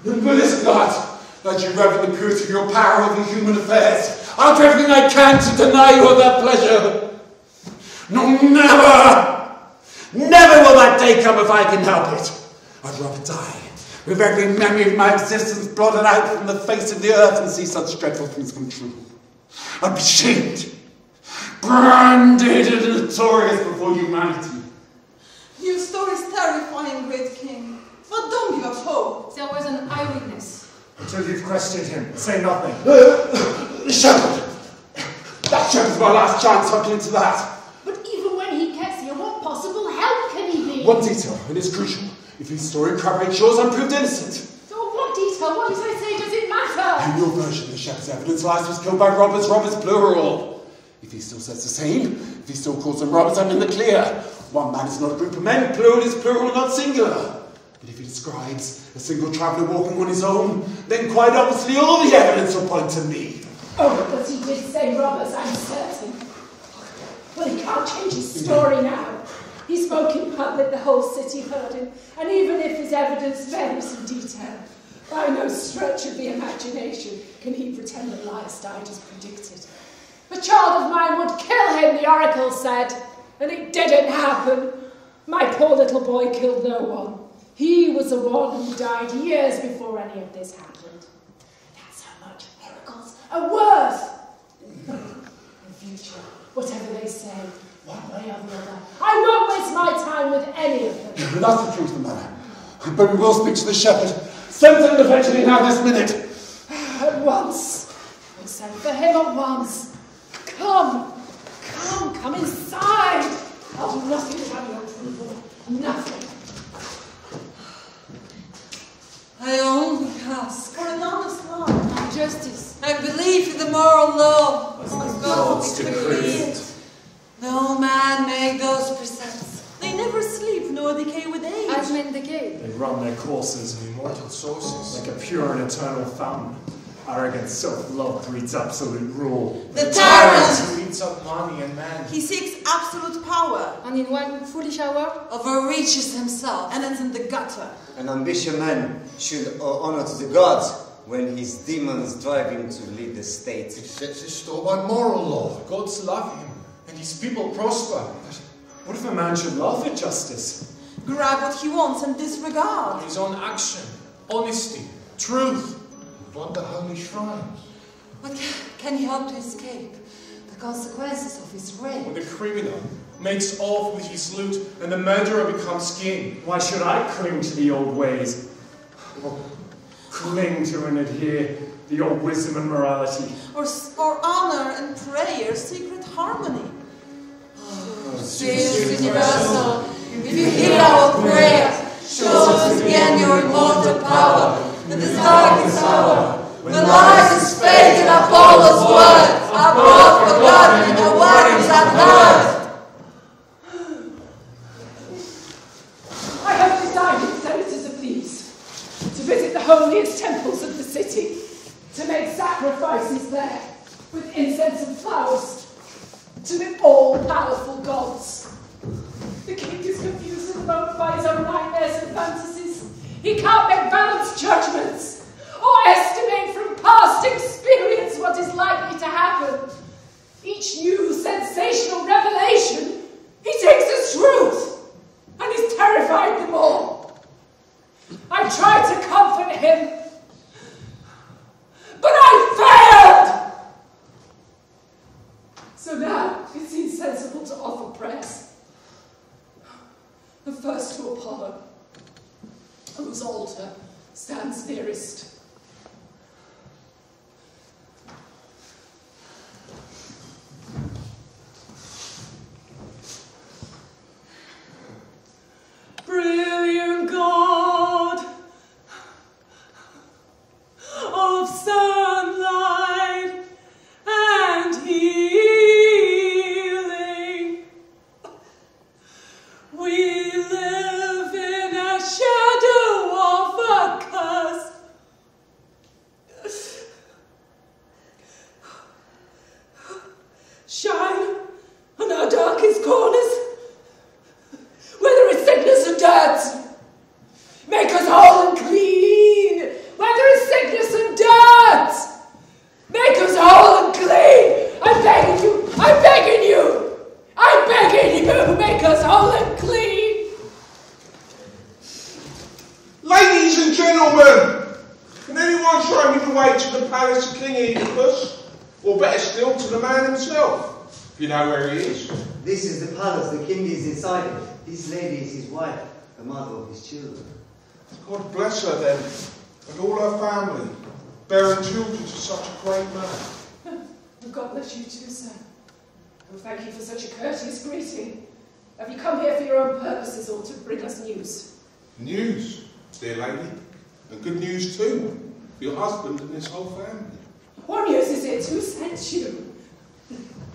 But listen, God, that you revel in the purity of your power over human affairs. I'll do everything I can to deny you of that pleasure. No, never! Never will that day come if I can help it. I'd rather die, with every memory of my existence blotted out from the face of the earth and see such dreadful things come true. I'd be shamed, branded and notorious before humanity. Your story is terrifying, great king. But don't give up hope. There was an eyewitness. Until you've questioned him, say nothing. The shepherd! That shepherd's my last chance, I'll get into that. But even when he gets here, what possible help can he be? One detail, and it's crucial. If his story corroborates yours, I'm proved innocent. Oh, what detail? What did I say? Does it matter? In your version, the shepherd's evidence lies was killed by robbers, robbers plural. If he still says the same, if he still calls them robbers, I'm in the clear. One man is not a group of men, plural is plural, not singular. But if he describes a single traveller walking on his own, then quite obviously all the evidence will point to me. Oh, but he did say robbers, I'm certain. Well, he can't change his story now. He spoke in public, the whole city heard him, and even if his evidence varies in detail, by no stretch of the imagination can he pretend that Laius died as predicted. A child of mine would kill him, the oracle said, and it didn't happen. My poor little boy killed no one. He was the one who died years before any of this happened. That's how much oracles are worth. In future, whatever they say, one way or the other, I won't waste my time with any of them. That's the truth of the matter. But we will speak to the shepherd. Send him eventually now this minute. At once. We'll send for him at once. Come inside. I'll do nothing without your approval. Nothing. I only ask For an honest law. Justice. I believe in the moral law. As the gods decreed. No man make those precepts. They never sleep nor decay with age. As men decay. They run their courses in immortal sources, like a pure and eternal fountain. Arrogant self-love breeds absolute rule. The tyrant Who eats up money and man. He seeks absolute power And in one foolish hour, overreaches himself. and ends in the gutter. An ambitious man should owe honor to the gods when his demons drive him to lead the state. He sets his store by moral law. Gods love him, and his people prosper. But what if a man should laugh at justice? Grab what he wants and disregard. His own action, honesty, truth. Plunder holy shrines. What can he hope to escape? The consequences of his When rage. the criminal makes off with his loot and the murderer becomes king. Why should I cling to the old ways? Or cling to and adhere the old wisdom and morality? Or honor and prayer, secret harmony. Deus universal, if you hear our prayer, show us again your immortal power. In this darkest hour, when lies is fake and Apollo's words are both forgotten and the warnings unheard. I have decided, senators of Thebes, to visit the holiest temples of the city, to make sacrifices there with incense and flowers to the all-powerful gods. The king is confused at the moment by his own nightmares and fantasies. He can't make balanced judgments or estimate from past experience what is likely to happen. Each new show me the way to the palace of King Oedipus, or better still, to the man himself, if you know where he is. This is the palace. The king is inside it. This lady is his wife, the mother of his children. God bless her then, and all her family, bearing children to such a great man. God bless you too, sir. Well, thank you for such a courteous greeting. Have you come here for your own purposes or to bring us news? News, dear lady, and good news too, for your husband and his whole family. What news is it? Who sent you?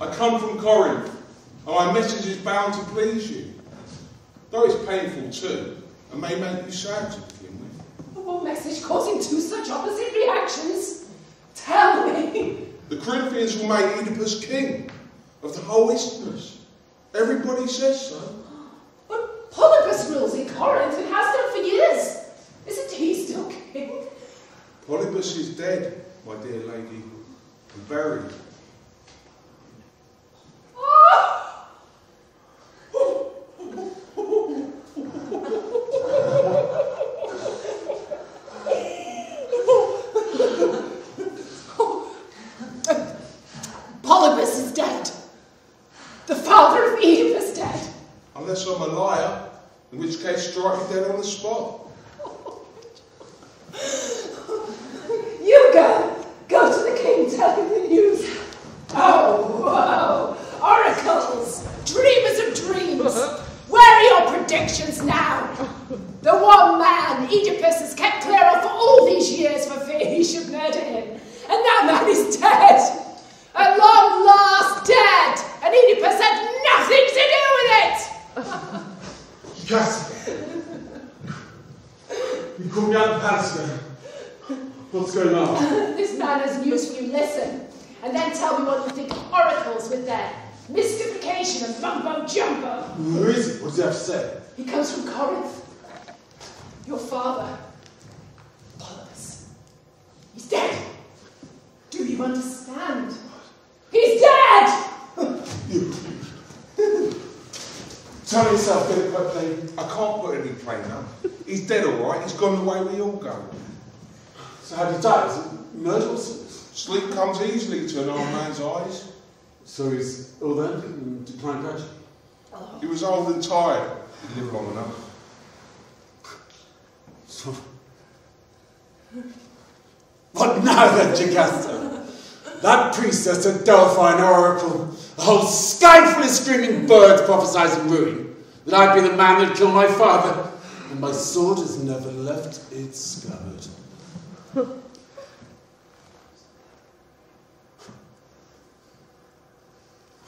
I come from Corinth, and my message is bound to please you, though it's painful too, and may make you sad to begin with. What message causing two such opposite reactions? Tell me. The Corinthians will make Oedipus king of the whole isthmus. Everybody says so. But Polypus rules in Corinth and has done for years. Isn't he still king? Polypus is dead, my dear lady, and buried. Polypus is dead. The father of Oedipus dead. Unless I'm a liar, in which case strike me dead on the spot. You go to the king, tell him the news. Oh, oracles, dreamers of dreams. Where are your predictions now? The one man Oedipus has kept clear of for all these years for fear he should murder him. And that man is dead. At long last dead. And Oedipus had nothing to do with it. Jocasta! You called me out of the palace again. What's going on? This man has news for you. Listen. And then tell me what you think of oracles with their mystification and mumbo-jumbo. Who is he? What does he have to say? He comes from Corinth. Your father, Polypus. He's dead. Do you understand? He's dead! You. Tell me yourself, get it quite plain. I can't put it any plainer. He's dead all right. He's gone the way we all go. So how did he die? Was it murder or something? Sleep comes easily to an old man's eyes. So he's ill then and declined gradually? He was old and tired. He lived long enough. So... What now then, Jocasta? That priestess at Delphi, an oracle, a whole sky full of screaming birds prophesizing ruin, that I'd be the man that'd kill my father, and my sword has never left its scabbard.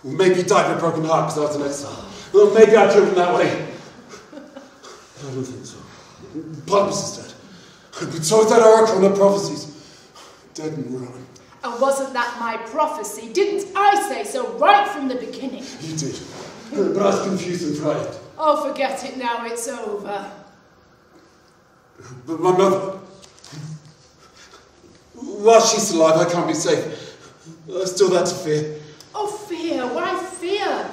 Well, maybe he died of a broken heart because I was an exile. Well, maybe I killed him that way. I don't think so. Polypus is dead. But so is that oracle and the prophecies. Dead and ruined. And wasn't that my prophecy? Didn't I say so right from the beginning? You did. But I was confused and frightened. Oh, forget it now, it's over. But my mother... While she's alive, I can't be safe. There's still that to fear. Oh, fear? Why fear?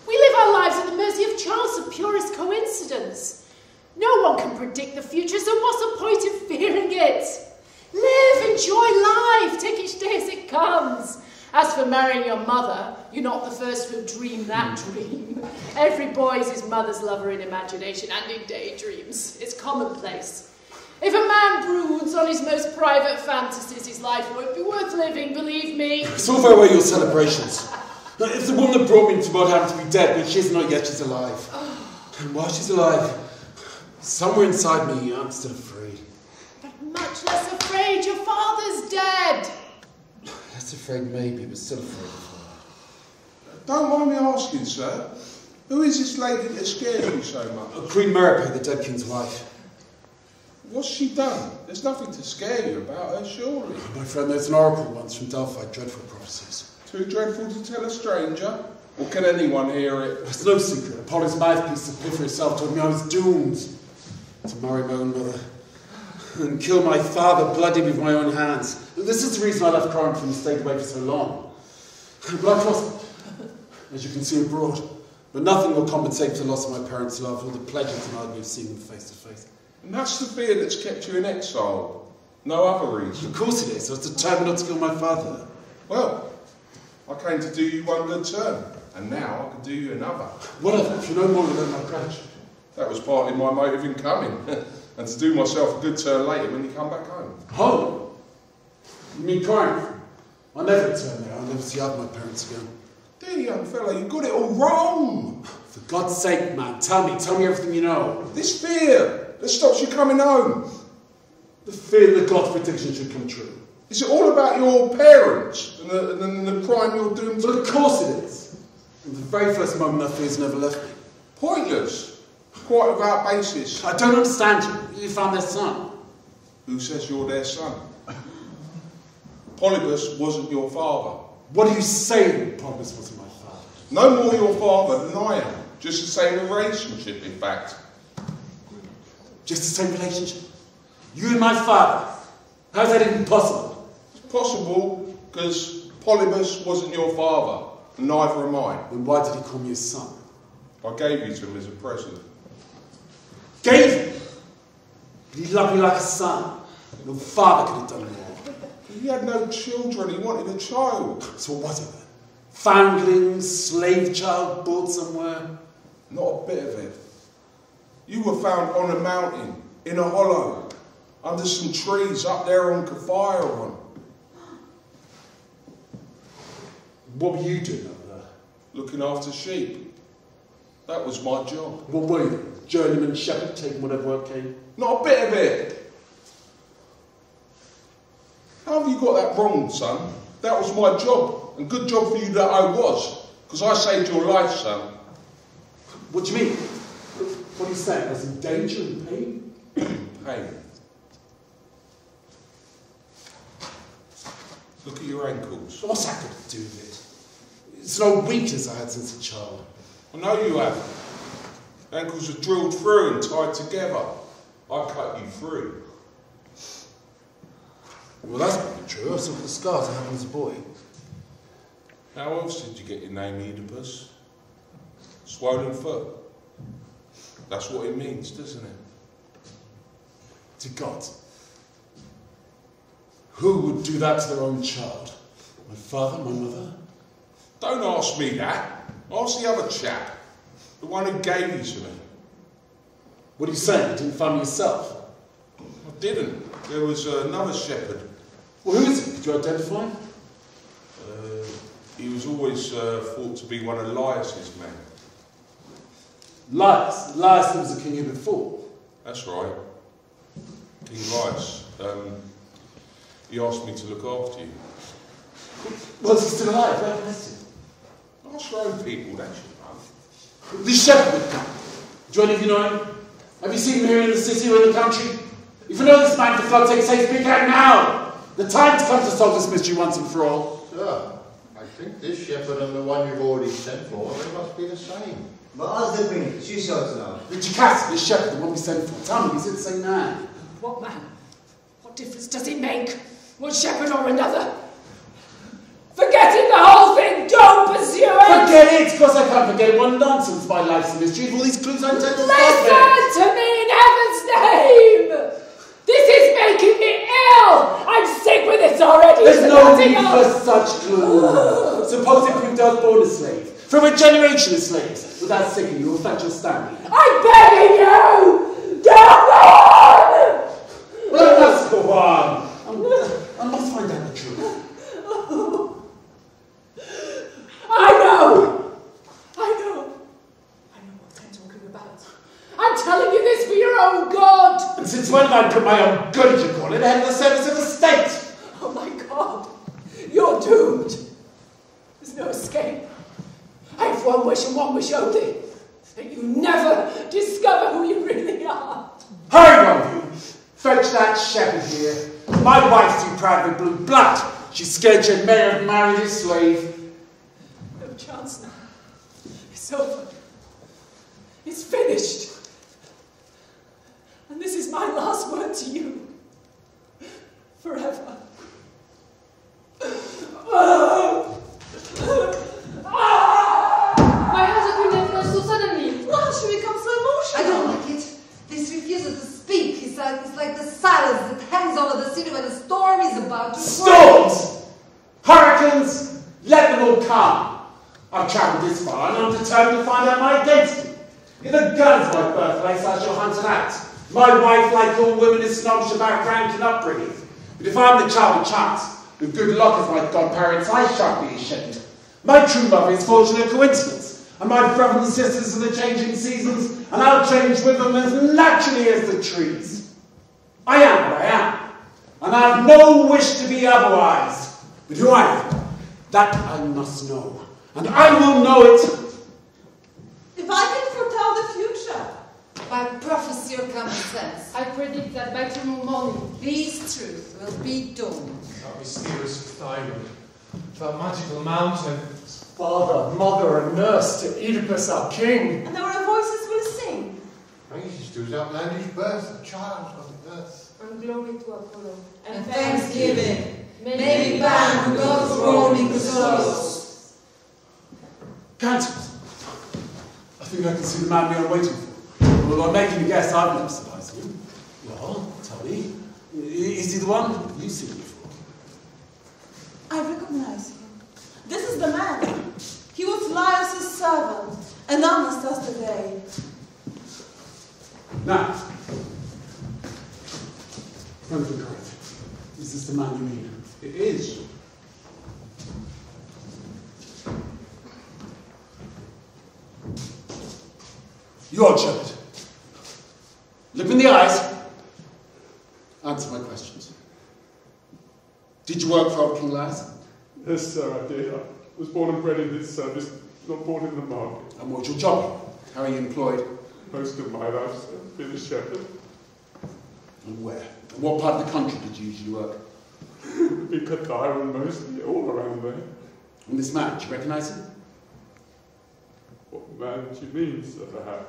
We live our lives at the mercy of chance, of purest coincidence. No one can predict the future, so what's the point of fearing it? Live, enjoy life, take each day as it comes. As for marrying your mother, you're not the first to have dreamed that dream. Every boy is his mother's lover in imagination and in daydreams. It's commonplace. If a man broods on his most private fantasies, his life won't be worth living, believe me. It's all very well your celebrations. If the woman that brought me into the world happened to be dead, but she's not yet, she's alive. And while she's alive, somewhere inside me, I'm still afraid. But much less afraid, your father's dead. Less afraid maybe, but still afraid. Don't mind me asking, sir. Who is this lady that scares you so much? Queen Merope, the dead king's wife. What's she done? There's nothing to scare you about her, surely. My friend, there's an oracle once from Delphi, dreadful prophecies. Too dreadful to tell a stranger? Or can anyone hear it? It's no secret. Apollo's mouthpiece, Epiphany herself, told me I was doomed to marry my own mother and kill my father bloody with my own hands. This is the reason I left Corinth and stayed away for so long. But I prospered, as you can see abroad. But nothing will compensate for the loss of my parents' love or the pleasure tonight of seeing them face to face. And that's the fear that's kept you in exile. No other reason. Of course it is. I was determined not to kill my father. Well, I came to do you one good turn, and now I can do you another. Whatever, if you know more than my gratitude. That was partly my motive in coming, and to do myself a good turn later when you come back home. Home? You mean Corinth? I'll never return there. I'll never see either my parents again. Dear young fellow, you got it all wrong. For God's sake, man, tell me everything you know. This fear that stops you coming home. The fear that God's prediction should come true. Is it all about your parents and the crime you're doing? Well, of course it is. From the very first moment that fear's never left me. Pointless. Quite without basis. I don't understand you. You found their son. Who says you're their son? Polybus wasn't your father. What are you saying? Polybus wasn't my father. No more your father than I am. Just the same relationship, in fact. Just the same relationship? You and my father? How's that even possible? It's possible because Polybus wasn't your father, and neither am I. Then why did he call me his son? I gave you to him as a present. Gave him? He loved me like a son. No father could have done more. He had no children, he wanted a child. So what was it then? Foundling, slave child, bought somewhere? Not a bit of it. You were found on a mountain, in a hollow, under some trees up there on Caphiron. What were you doing up there? Looking after sheep. That was my job. What were you? Journeyman shepherd, taking whatever work came? Not a bit of it. How have you got that wrong, son? That was my job, and good job for you that I was, because I saved your life, son. What do you mean? What are you saying? I was in danger and pain? Pain. Look at your ankles. What's that got to do with it? It's an old weakness I had since a child. I know you have. Ankles are drilled through and tied together. I cut you free. Well, that's probably true. I saw the scars I had as a boy. How else did you get your name, Oedipus? Swollen foot. That's what it means, doesn't it? To God. Who would do that to their own child? My father, my mother? Don't ask me that. Ask the other chap. The one who gave you to me. What are you saying? You didn't find me yourself? I didn't. There was another shepherd. Well, who is it? Could you identify him? He was always thought to be one of Laius' men. Laius? Laius was the king here before. That's right. King Laius. He asked me to look after you. Well, is he still alive? Where is he? Ask your own people, don't you? This shepherd would come. Do any of you know him? Have you seen him here in the city or in the country? If you know this man, for God's sake, say, speak out now! The time's come to solve this mystery once and for all. Sir, I think this shepherd and the one you've already sent for, they must be the same. But as the queen, she shouts now. The Jocasta, this shepherd, the one we sent for. Tell me, is it the same man? What man? What difference does it make? One shepherd or another? Forgetting the whole thing, don't pursue it! Forget it! Of course I can't forget it. What nonsense, my life's a mystery. All these clues I intend to Listen to me in heaven's name! This is making me ill! I'm sick with this already! There's no need for such clues. Suppose it proved I was born a slave. From a generation of slaves. Without sickening you, will fetch your standing. I'm begging you! Go on! Well, I must go on. I must find out the truth. I know what I'm talking about. I'm telling you this for your own good. And since when have I put my own good, as you call it, ahead of the service of the state? Oh my God, you're doomed. There's no escape. I have one wish and one wish only. That you never discover who you really are. Hurry, one of you. Fetch that shepherd here. My wife's too proud of her blue blood. She's scared she may have married his slave. No chance now. It's over. It's finished. And this is my last word to you. Forever. Why has the queen left us so suddenly? Why has she become so emotional? I don't like it. This refusal to speak is like the silence that hangs over the silhouette about to Storms! Hurricanes! Let them all come. I've travelled this far and I'm determined to find out my identity. If the gun's my birthplace, I shall hunt and act. My wife, like all women, is snobbish about rank and upbringing. But if I'm the child of chance, with good luck as my godparents, I shan't be ashamed. My true love is fortunate coincidence, and my brothers and sisters are the changing seasons, and I'll change with them as naturally as the trees. I am what I am, and I have no wish to be otherwise. But who I am, that I must know, and I will know it. If I can foretell the future. By prophecy or common sense, I predict that by tomorrow morning, this truth will be dawned. That mysterious Theatro, that magical mountain. Father, mother, and nurse to Oedipus our king. And our voices will sing. Praises to his outlandish birth, the child of the earth. and glory to Apollo. And thanksgiving. May be bound to God's roaming souls. Countess, I think I can see the man we are waiting for. Although I'm making a guess, I've never surprised you. Well, tell me, is he the one you've seen before? I recognize him. This is the man. He was Laius' servant, and honest as the day. Now, friend from Corinth, is this the man you mean? It is. You old shepherd. Look me in the eyes. Answer my questions. Did you work for King Laius? Yes, sir, I did. I was born and bred in this service, not born in the market. And what's your job? How are you employed? Most of my life, sir, been a shepherd. And where? And what part of the country did you usually work? In Qatar and mostly all around there. And this man, do you recognise him? What man do you mean, sir?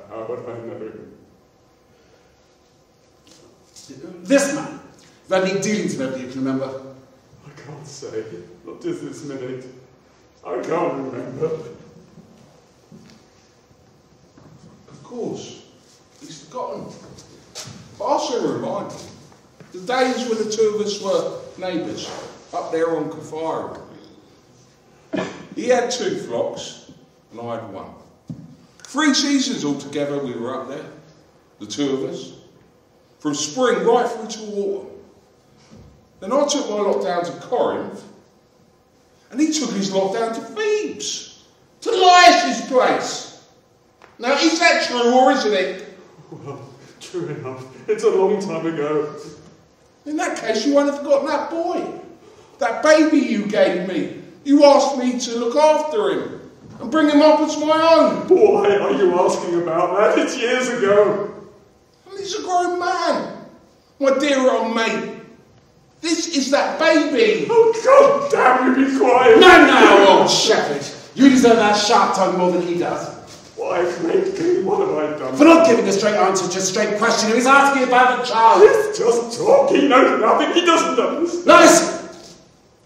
How would I know him? This man. Have you had any dealings with him you can remember? I can't say. Not just this minute. I can't remember. Of course, he's forgotten. But I'll soon remind him. The days when the two of us were neighbours, up there on Kafira. He had 2 flocks, and I had 1. 3 seasons altogether we were up there, the 2 of us, from spring right through to autumn. Then I took my lot down to Corinth, and he took his lot down to Thebes, to Laius' place. Now, is that true, or isn't it? Well, true enough. It's a long time ago. In that case, you won't have forgotten that boy. That baby you gave me. You asked me to look after him and bring him up as my own. Why are you asking about that? It's years ago. And he's a grown man. My dear old mate. This is that baby. Oh, God damn you, be quiet. No, old shepherd. You deserve that sharp tongue more than he does. Why, mate king, what have I done? For not giving a straight answer to a straight question. He was asking about the child. He's just talk. He knows nothing. He doesn't understand. Now listen.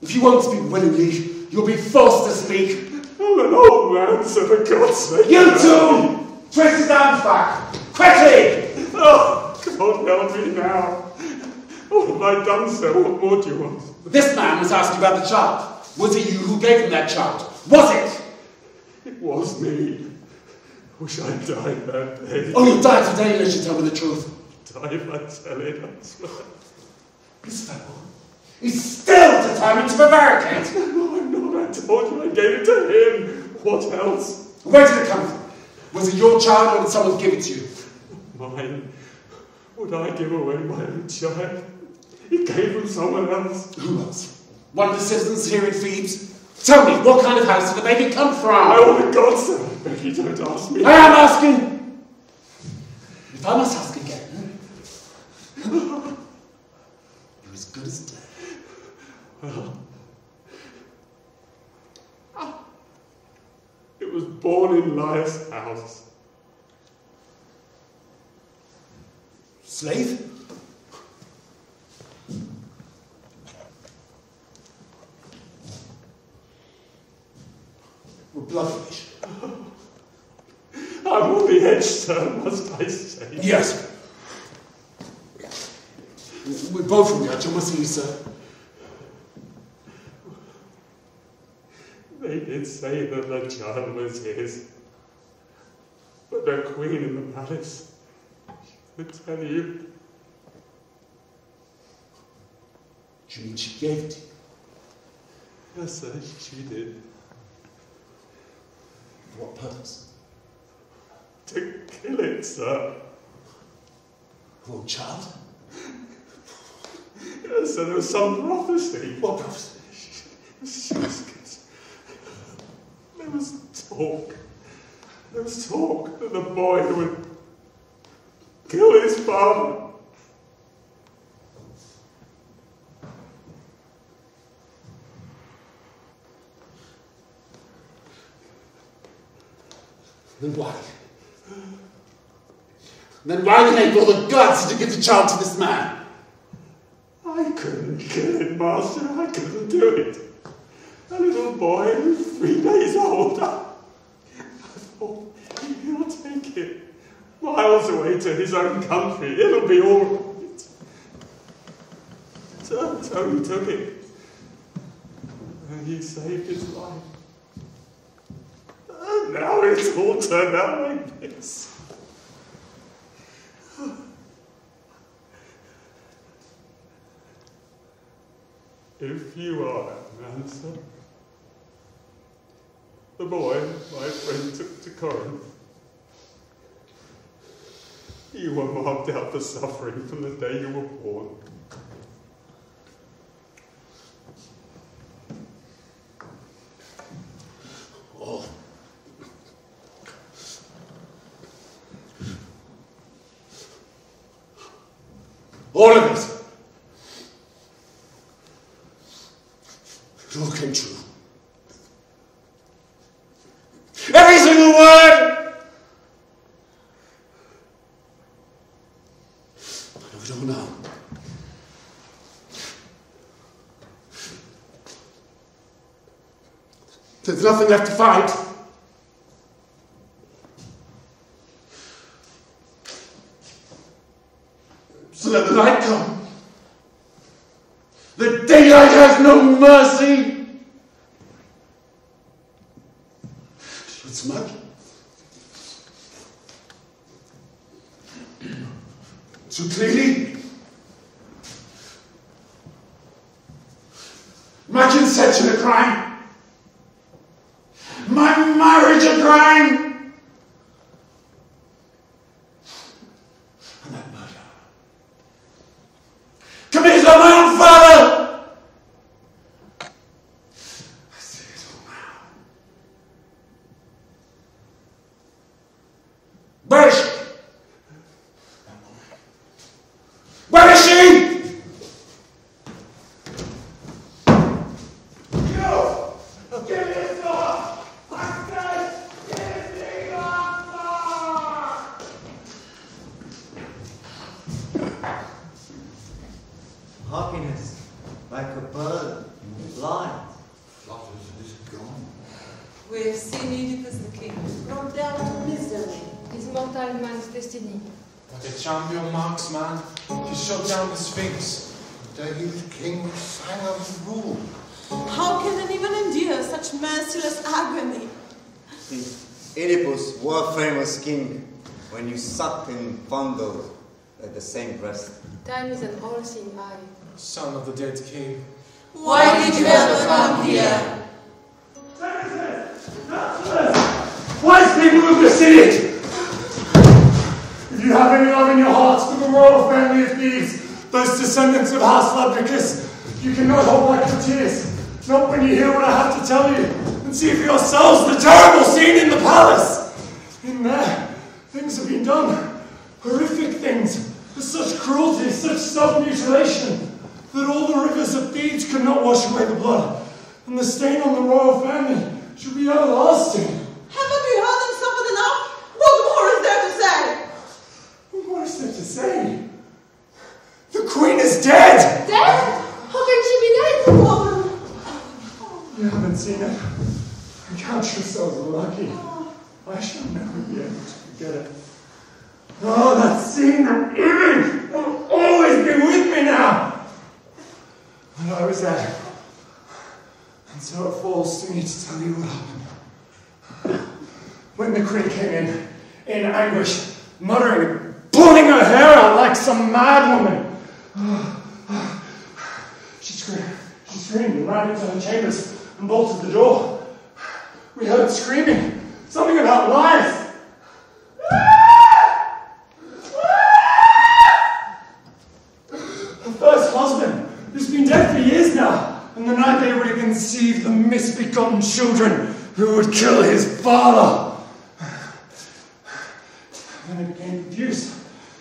If you won't speak willingly, you'll be forced to speak. I'm an old man, so for God's sake. You too! Twist his arms back. Quickly! Oh, God help me now. What have I done, sir? What more do you want? This man was asking about the child. Was it you who gave him that child? Was it? It was me. Wish I'd died that day. Oh, you died today unless you tell me the truth. Die if I tell it, I swear. This fellow is still determined to prevaricate. No, I'm not. I told you I gave it to him. What else? Where did it come from? Was it your child or did someone give it to you? Mine. Would I give away my own child? It came from someone else. Who else? One of the citizens here in Thebes? Tell me, what kind of house did the baby come from? Oh, the God, sir, I beg you don't ask me. I am asking. If I must ask again, you're as good as dead. Well, it was born in Laius' house. Slave? We're bloodfish. I'm on the edge, sir, must I say? Yes. We're both on the edge, I must see you, sir. They did say that the child was his. But the queen in the palace would tell you. Do you mean she gave it to you? Yes, sir, she did. For what purpose? To kill it, sir. Poor child? Yes, sir, there was some prophecy. What prophecy? There was talk. There was talk that the boy would kill his father. Then why? Then why did they all the guts to give the child to this man? I couldn't kill it, Master. I couldn't do it. A little boy who's 3 days old. I thought, he'll take it miles away to his own country. It'll be all right. So he took it. And he saved his life. And now it's all turned out like this. If you are that man, sir, the boy my friend took to Corinth, you were marked out for suffering from the day you were born. Oh. All of it. It all came true. Every single word! I know it all now. There's nothing left to fight. So let the light come. The daylight has no mercy. It's mud. So clearly. My conception a crime. My marriage a crime. And that murder. Committed by my own father! I see it all now. Where is she? Where is she? You! Give me a sword! I said, give me a sword! Happiness, like a bird, blind. Flutters and is gone. We have seen Oedipus the King brought down to misery. His mortal man's destiny. What a champion marksman. He shot down the Sphinx. The day he was king, we sang of rule. How can anyone endure such merciless agony? Oedipus, war famous king, when you sucked and fondled at the same breast. Time is an all-seeing eye. Son of the dead king. Why did you ever come here? Why speak of the city? If you have any love in your hearts for the royal family of Thebes, those descendants of House Labdicus, you cannot hold back your tears. Not when you hear what I have to tell you, and see for yourselves the terrible scene in the palace. In there, things have been done. Horrific things. With such cruelty, such self-mutilation, that all the rivers of Thebes could not wash away the blood, and the stain on the royal family should be everlasting. Haven't we heard and suffered enough? What more is there to say? What more is there to say? The queen is dead! Dead? How can she be dead? Woman! You haven't seen it. Count yourselves lucky. I shall never be able to forget it. Oh, that scene, that image will always be with me now. When I was there, And so it falls to me to tell you what happened. When the Creon came in anguish, muttering, pulling her hair out like some mad woman. She screamed and ran into her chambers and bolted the door. We heard screaming, something about lies. Her first husband, who's been dead for years now, and the night they would have conceived the misbegotten children who would kill his father. Then it became confused.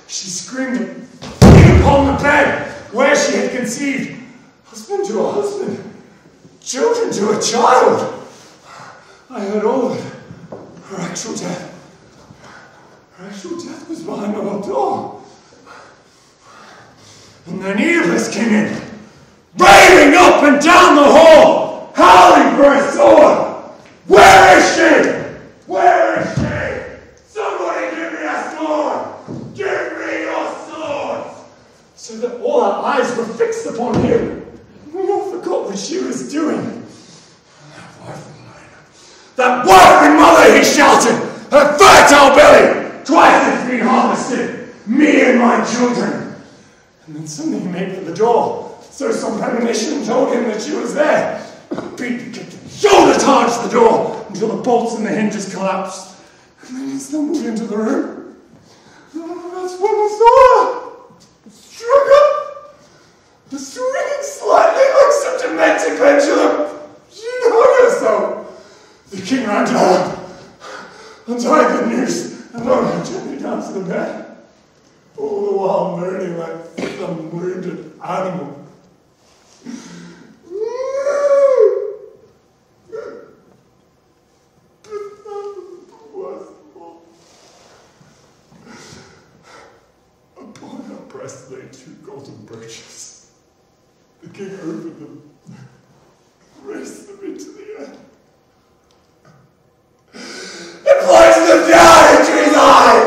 She screamed and beat upon the bed where she had conceived. Husband to a husband, children to a child. I heard all of it. Her actual death. Her actual death was behind the locked door. And then Oedipus came in, raving up and down the hall, howling for his sword. Where is she? Where is she? Somebody give me a sword! Give me your sword! So that all our eyes were fixed upon him. We all forgot what she was doing. That wife and mother, he shouted! Her fertile belly! Twice it's been harvested! Me and my children! And then suddenly he made for the door. So some premonition told him that she was there. Beat, kicked, shoulder charged the door until the bolts and the hinges collapsed. And then he stumbled into the room. That's when I saw her. Struck up. Swinging slightly like some demented pendulum. She hung herself. The king ran to her, untied the noose, and lowered her gently down to the bed, all the while moaning like some wounded animal. Upon her breast lay 2 golden brooches. The king opened them, raised them into the air. It plunged them down into his eye!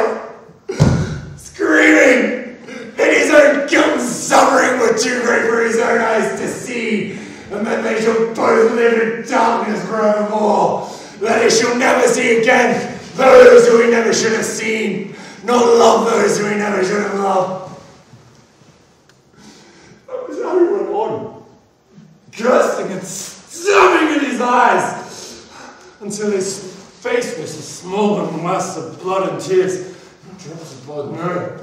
Screaming! And his own guilt and suffering were too great for his own eyes to see. And then they shall both live in darkness forevermore. That he shall never see again those who he never should have seen, nor love those who he never should have loved. That was how he went on, cursing and stabbing in his eyes, until his face was a smouldering mass of blood and tears. Not drops of blood, no.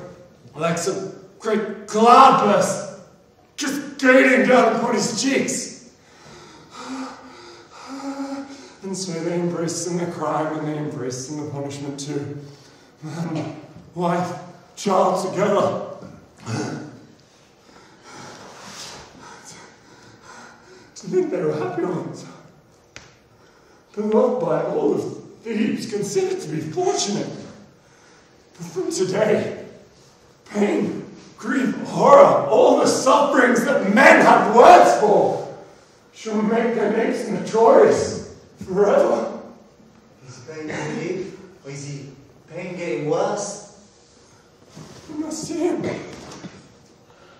Like some great cloudburst cascading down upon his cheeks. And so they embraced in the crime and they embraced in the punishment too. Man, wife, child together. To think they were happy on it. Beloved by all of Thebes, considered to be fortunate. But from today, pain, grief, horror, all the sufferings that men have words for, shall make their names notorious forever. Is pain relief, or is he pain getting worse? You must see him.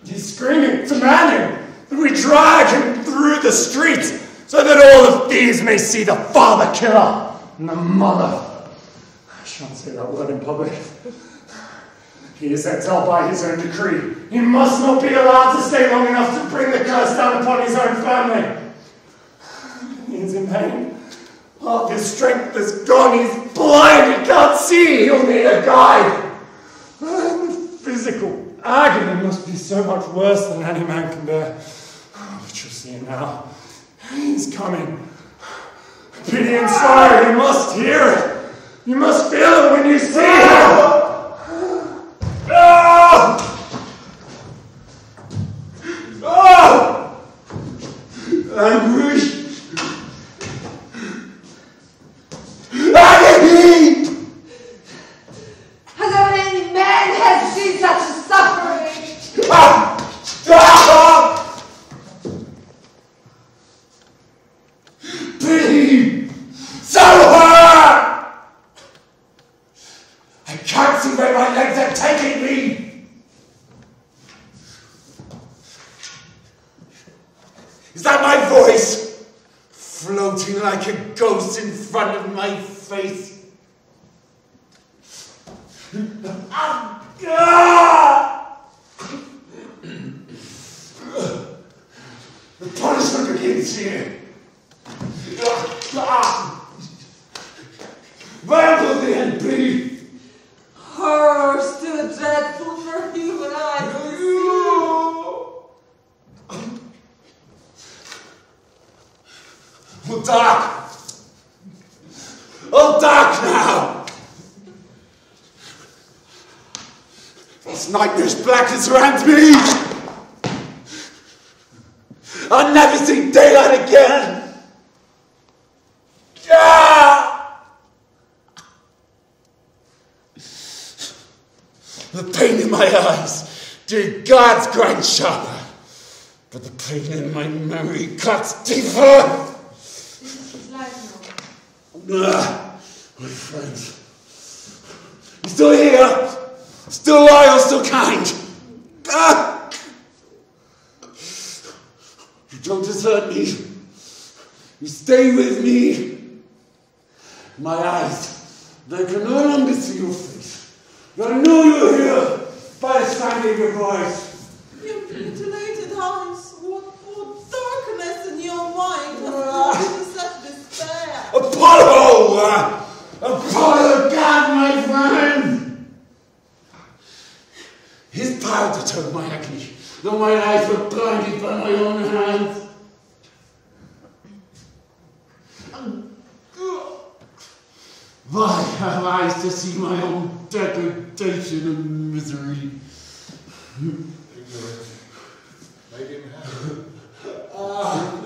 He's screaming, demanding that we drag him through the streets, so that all of these may see the father killer and the mother. I shan't say that word in public. He is exiled by his own decree. He must not be allowed to stay long enough to bring the curse down upon his own family. He is in pain. Half his strength is gone. He's blind. He can't see. He'll need a guide. The physical agony must be so much worse than any man can bear. But you'll see him now. He's coming. Pity and sorrow, you must hear it. You must feel it when you see him. Oh! Oh! Anguish! Agony! Has ever any man had seen such a suffering? Pity! Sour! I can't see where my legs are taking me! Is that my voice? floating like a ghost in front of my face. The punishment begins here. Where will the end be? Horrors too dreadful for human eyes to see. Oh, dark! Oh, dark now! This nightmare's blackness surrounds me! I'll never see daylight again! The pain in my eyes, dear God's grind sharper, but the pain in my memory cuts deeper! This is life now. My friends, you still here? Still loyal, still kind? You don't desert me. You stay with me. My eyes, they can no longer see your face. But I know you're here by the sound of your voice. Your mutilated eyes, what darkness in your mind has brought you to such despair? Apollo! Apollo God, my friend! His power deterred my agony, though my eyes were blinded by my own hands. Why have eyes to see my own degradation and misery? Ignorant. Made him happy.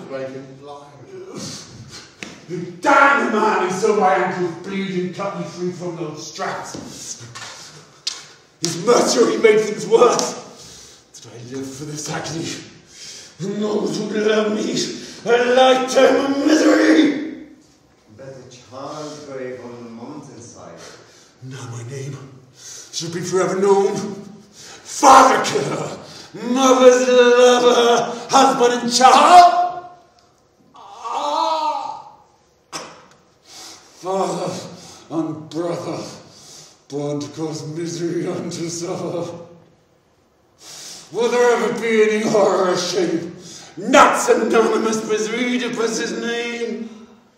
Make him blind. Damn the man who saw my ankles bleed and cut me free from those straps. His mercury made things worse. Did I live for this agony? No one would love me. A lifetime of misery. But a child grave on the mountainside. Now my name should be forever known. Father killer, mother's lover, husband and child. Father and brother, born to cause misery and to suffer. Will there ever be any horror or shame? Not synonymous with Oedipus his name.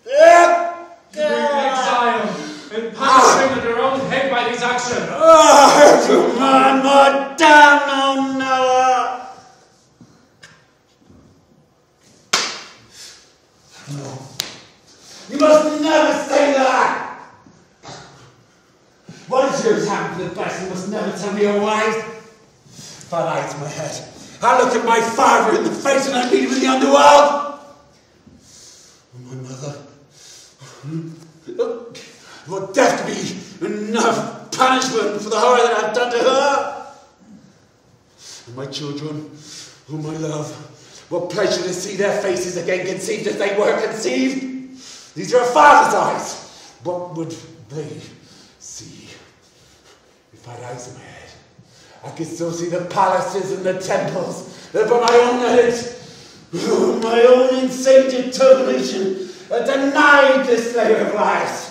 You bring exile and punishment at your own head by this action. Every man, my damn no knower. No. You must never say that! What is your time for the best? You must never tell me you're wise. If I lie to my head, I look at my father in the face and I meet him in the underworld. My mother. Will death be enough punishment for the horror that I've done to her? And my children, whom I love, what pleasure to see their faces again conceived as they were conceived. These are a father's eyes. What would they see if I had eyes in my head? I could still see the palaces and the temples, but my own knowledge, my own insane determination, denied the slayer of lives.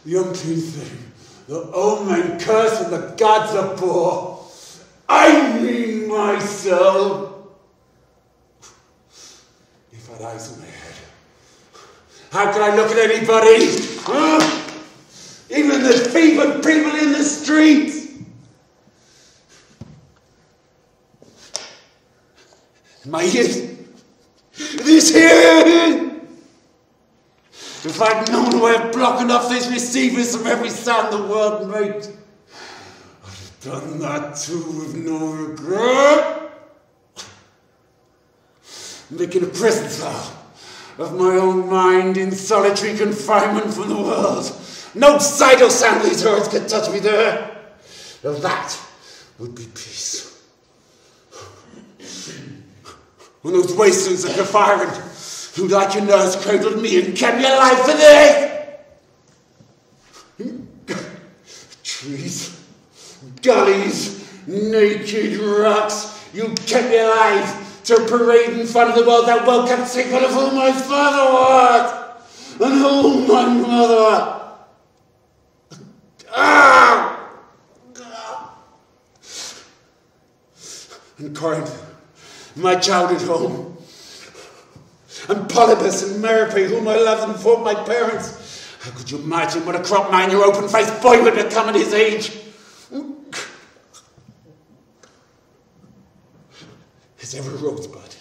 The unclean thing, the omen curse and the gods abhor. I mean myself. If I had eyes in my head, how could I look at anybody? Even the fevered people in the streets. My youth, this here. If I'd known a way of blocking off these receivers from every sound the world made, I'd have done that too with no regret. Making a prison cell of my own mind in solitary confinement from the world. No sight or sound of these words could touch me there. Now that would be peace. When those wastelands of Confinement, who like a nurse cradled me and kept me alive for this! Trees, gullies, naked rocks, you kept me alive to parade in front of the world that well-kept secret of who my father was and who my mother. And Corinth, my childhood home, and Polybus and Merope, whom I loved and fought my parents. How could you imagine what a crop 9-year open-faced boy would become at his age? Has ever a rosebud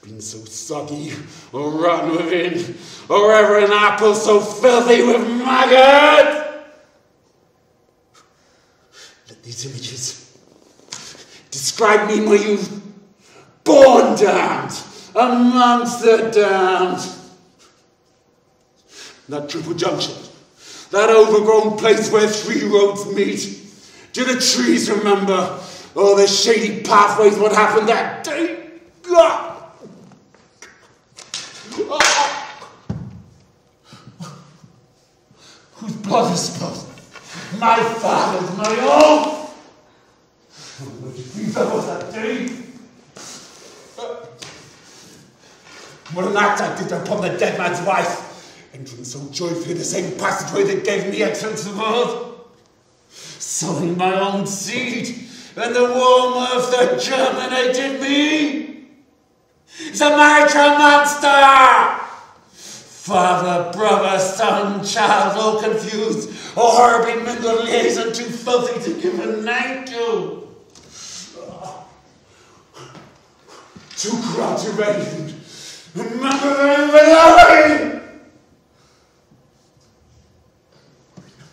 been so soggy or rotten within, or ever an apple so filthy with maggots? Let these images describe me in my youth, born damned, amongst the damned. That triple junction, that overgrown place where 3 roads meet. Do the trees remember all the shady pathways, what happened that day? Whose blood is spilled? My father's, my own. What did you think that was that day? What an act I did upon the dead man's wife, entering so joyfully the same passageway that gave me entrance to the world, sowing my own seed and the warm earth that germinated me. The marital monster! Father, brother, son, child, all confused, or horribly mingled liaison too filthy to give a name to. Too corrupt to anything. Remember them beloved!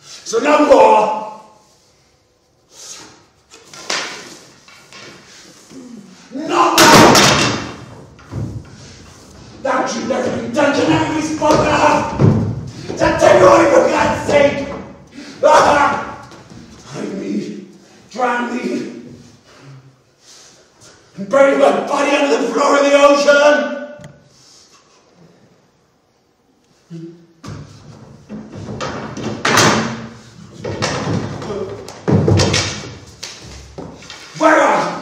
So no more! No more! That you never been done to never be spoken of! That Tenori, for God's sake! Hide me, drown me, and bury my body under the floor of the ocean! Where are you?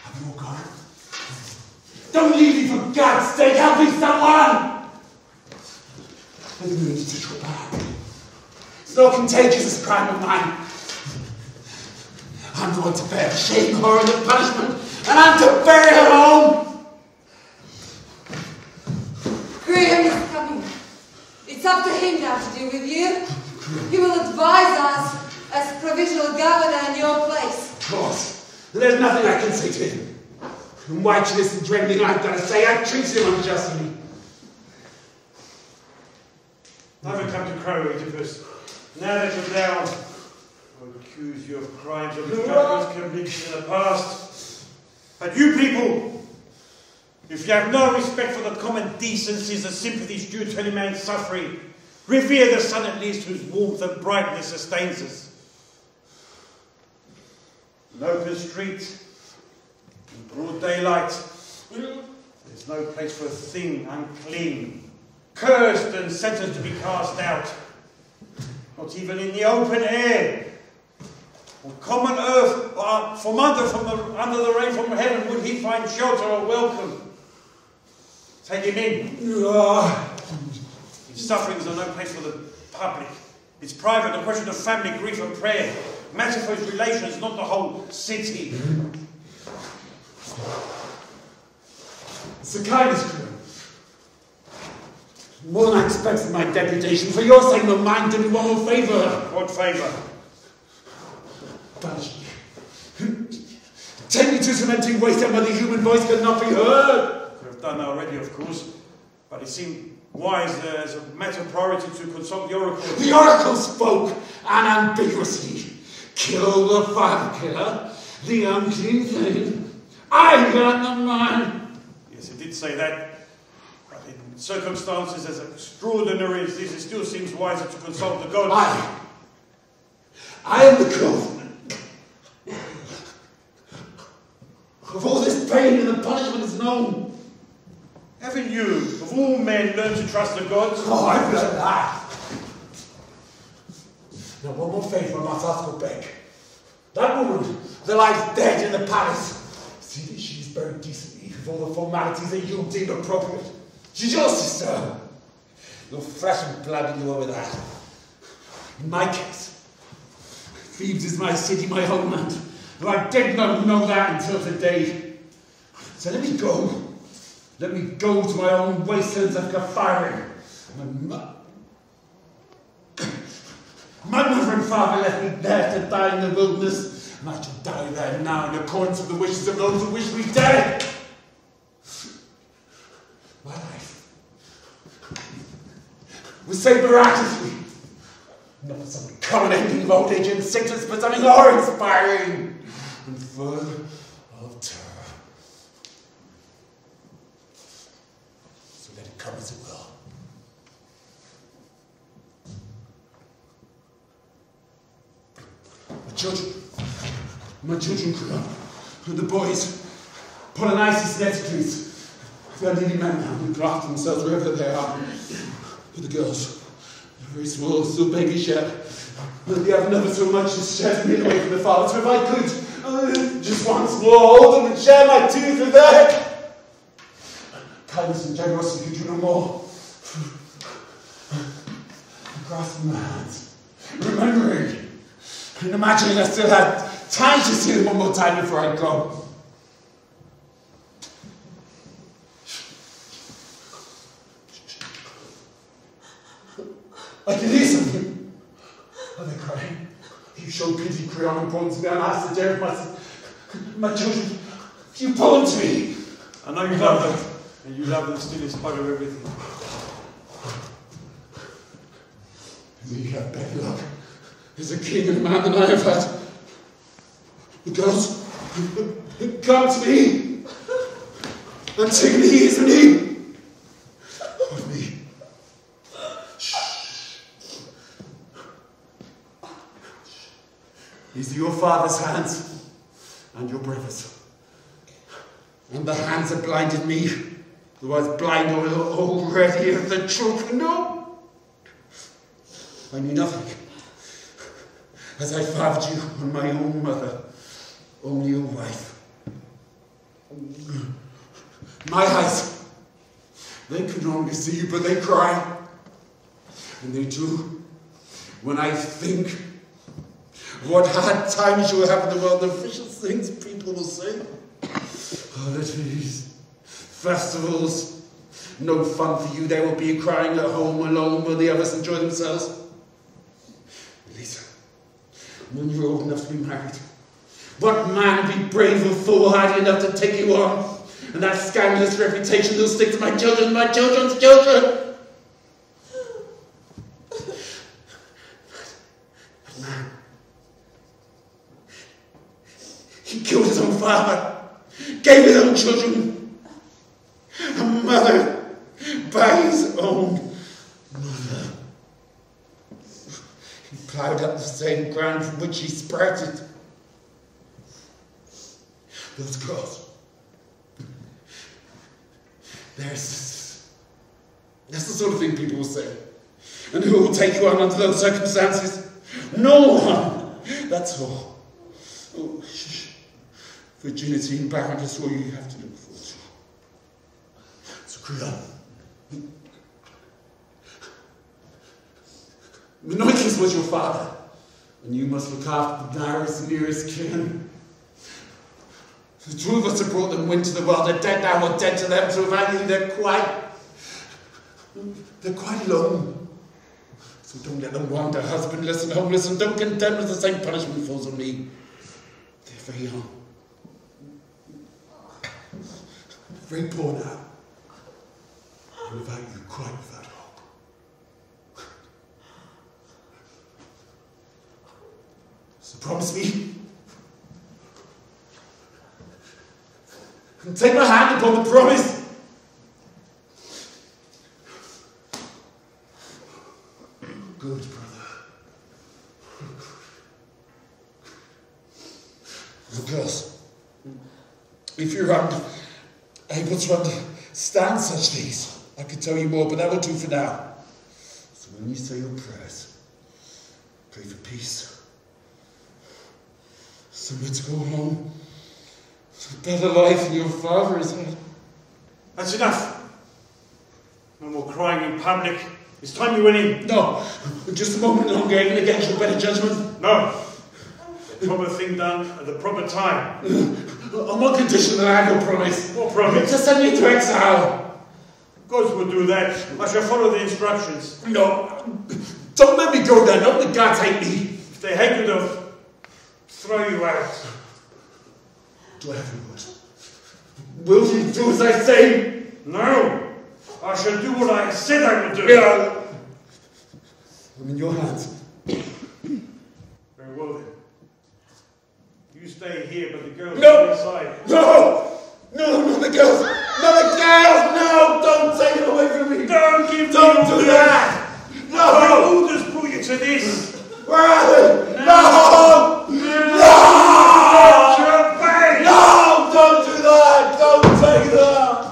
Have you all gone? Don't leave me, for God's sake! Help me, someone! I didn't mean to take her back. It's not contagious, this crime of mine. I'm the one to bear the shame, horror, and the punishment, and I'm to bury her home! Creon is coming. It's up to him now to deal with you. He will advise us as provisional governor in your place. Of course. There's nothing I can say to him. And why should listen to anything I've got to say? I've treated him unjustly. I've come to crow, Oedipus. Now that you're down, I'll accuse you of crimes of which governments convicted in the past. But you people, if you have no respect for the common decencies and sympathies due to any man's suffering, revere the sun at least, whose warmth and brightness sustains us. An open street, in broad daylight, there's no place for a thing unclean, cursed and sentenced to be cast out. Not even in the open air, on common earth, or from under the rain from heaven, would he find shelter or welcome. Take him in. His sufferings are no place for the public. It's private, a question of family, grief and prayer. Matter for his relations, not the whole city. It's the kindest crew. More than I expected my deputation. For your sake, no mind, do me one more favour. What favour? Banish me. Take me to some empty wasteland where the human voice could not be heard. Could have done that already, of course. But it seemed wise as a matter of priority to consult the oracle. The oracle spoke unambiguously. Kill the father killer, the unclean thing. I got the man. Yes, it did say that. But in circumstances as extraordinary as this, it still seems wiser to consult the gods. I am the cause of all this pain, and the punishment is known. Haven't you, of all men, learned to trust the gods? Oh, I've learned that. Now, one more favour I must ask or beg. That woman that lies dead in the palace. See that she's buried decently with all the formalities that you deem appropriate. She's your sister. Your flesh and blood you over that. In my case, Thebes is my city, my homeland. But I did not know that until today. So let me go. Let me go to my own wastelands of Capharia. My mother and father left me there to die in the wilderness, and I shall die there now in accordance with the wishes of those who wish me dead. My life was saved miraculously, not for some common ending of old age and sickness, but something awe-inspiring and full of terror. So let it come as it will. My children, Creon, the boys, Polynices and Eteocles, they're needy men now who graft themselves wherever they are. But the girls, they're very small, still babies yet. They have never so much as shared me away from the father. So if I could, just once more hold them and share my tears with them. Kindness and generosity could do no more. Grasping my hands, remembering, and imagining I still had time to see them one more time before I go. I can hear something. Are they crying? You showed pity, Creon, and pointed to me. I'm asked to dare my children. You pulled to me. I know you love them, and you love them still in spite of everything. You have better luck as a king and a man than I have had. The girls come to me. Antigone, isn't he? Of me. Shh. These are your father's hands and your brother's. And the hands that blinded me, though I was blind already of the truth. No, I knew nothing. As I fathered you on my own mother, only your wife. My eyes, they could no longer see you, but they cry. And they do when I think of what hard times you will have in the world, the vicious things people will say. Holidays, festivals, no fun for you. There will be crying at home alone while the others enjoy themselves. When you're old enough to be married, what man would be brave or foolhardy enough to take you on? And that scandalous reputation will stick to my children, my children's children. That man, he killed his own father, gave his own children a mother by his own mother. He ploughed up the same ground from which he sprouted. Those girls, that's the sort of thing people will say. And who will take you on under those circumstances? No one. That's all. Oh, virginity and barrenness, all you have to look forward to. So, Creon, Menoetius was your father, and you must look after the nearest kin. The two of us have brought them wind to the world. They're dead now or dead to them, so without you, they're quite alone. So don't let them wander husbandless and homeless, and don't condemn as the same punishment falls on me. They're very young. They're very poor now. And without you, quite without hope. So promise me. And take my hand upon the promise. Good, brother. Now, girls, if you're able to understand such things, I could tell you more, but that will do for now. So when you say your prayers, pray for peace Somewhere to go home. A better life than your father has had. That's enough. No more crying in public. It's time you went in. No, just a moment longer, even against your better judgment. No. The proper thing done at the proper time. On what condition that I have your promise? What promise? To send me to exile. Gods will do that. I shall follow the instructions. No, don't let me go there. Not the gods hate me. If they hate you, they'll throw you out. Do I have your word? Will you do as I say? No. I shall do what I said I would do. Yeah. I'm in your hands. Very well then. You stay here, but the girls No. stay inside. No! No, not the girls! Not the girls! No! Don't take it away from me! Don't give Don't me do orders. that! My No! orders brought you to this. Where are they? No! No! No! Don't do that! Don't take that!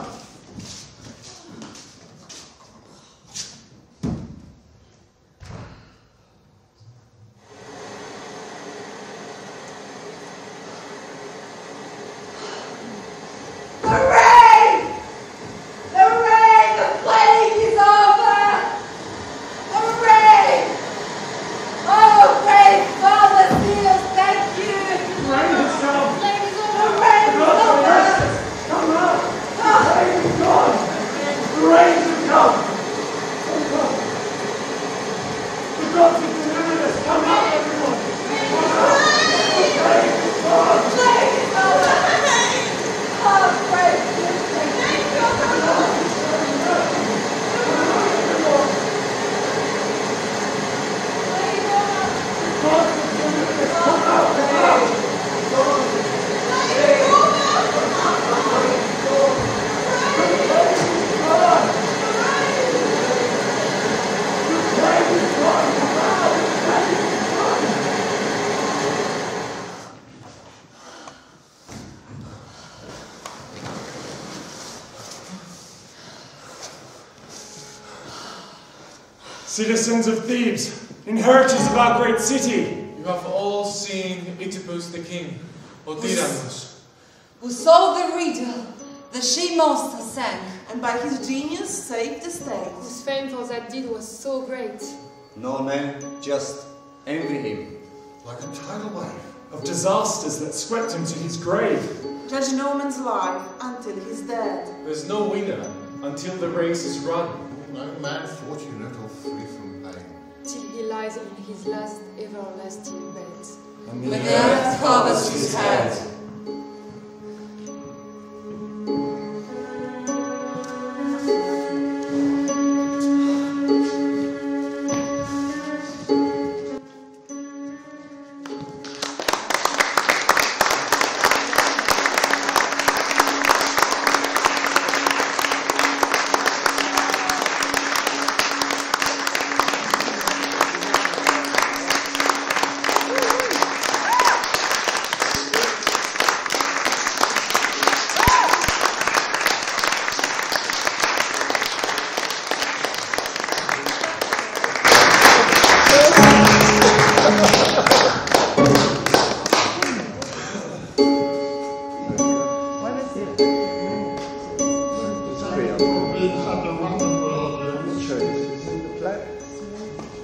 Citizens of Thebes, inheritors of our great city. You have all seen Oedipus the King, or Tyrannus. Who solved the riddle the she-monster sang, and by his genius saved the state. Whose fame for that deed was so great. No men just envy him. Like a tidal wave. Of disasters that swept him to his grave. Judge no man's life until he's dead. There's no winner until the race is run. No man fortunate or free from pain. Till he lies in his last everlasting bed. When the earth covers his head.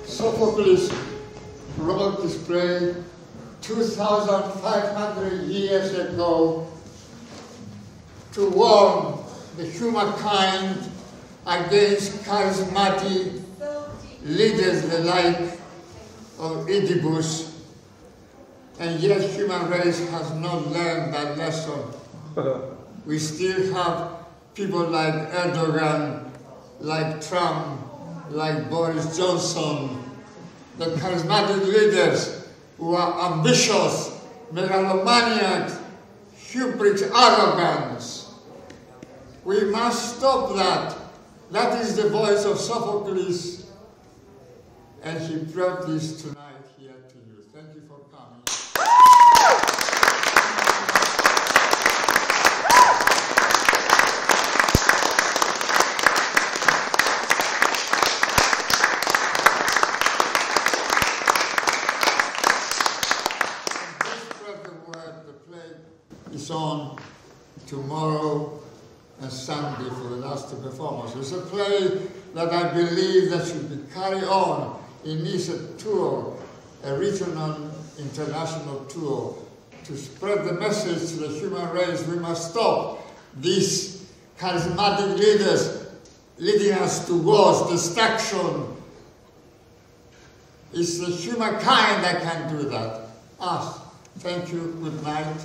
Sophocles wrote this play 2,500 years ago to warn the humankind against charismatic leaders the like of Oedipus, and yet human race has not learned that lesson. We still have people like Erdogan, like Trump, like Boris Johnson, the charismatic leaders who are ambitious, megalomaniac, hubris, arrogance. We must stop that. That is the voice of Sophocles, and he brought this tonight here to you. Thank you for coming. And this brought the word tomorrow and Sunday for the last two performances. It's a play that I believe that should be carried on. It needs a tour, a regional international tour, to spread the message to the human race. We must stop these charismatic leaders leading us towards destruction. It's the humankind that can do that. Us. Thank you. Good night.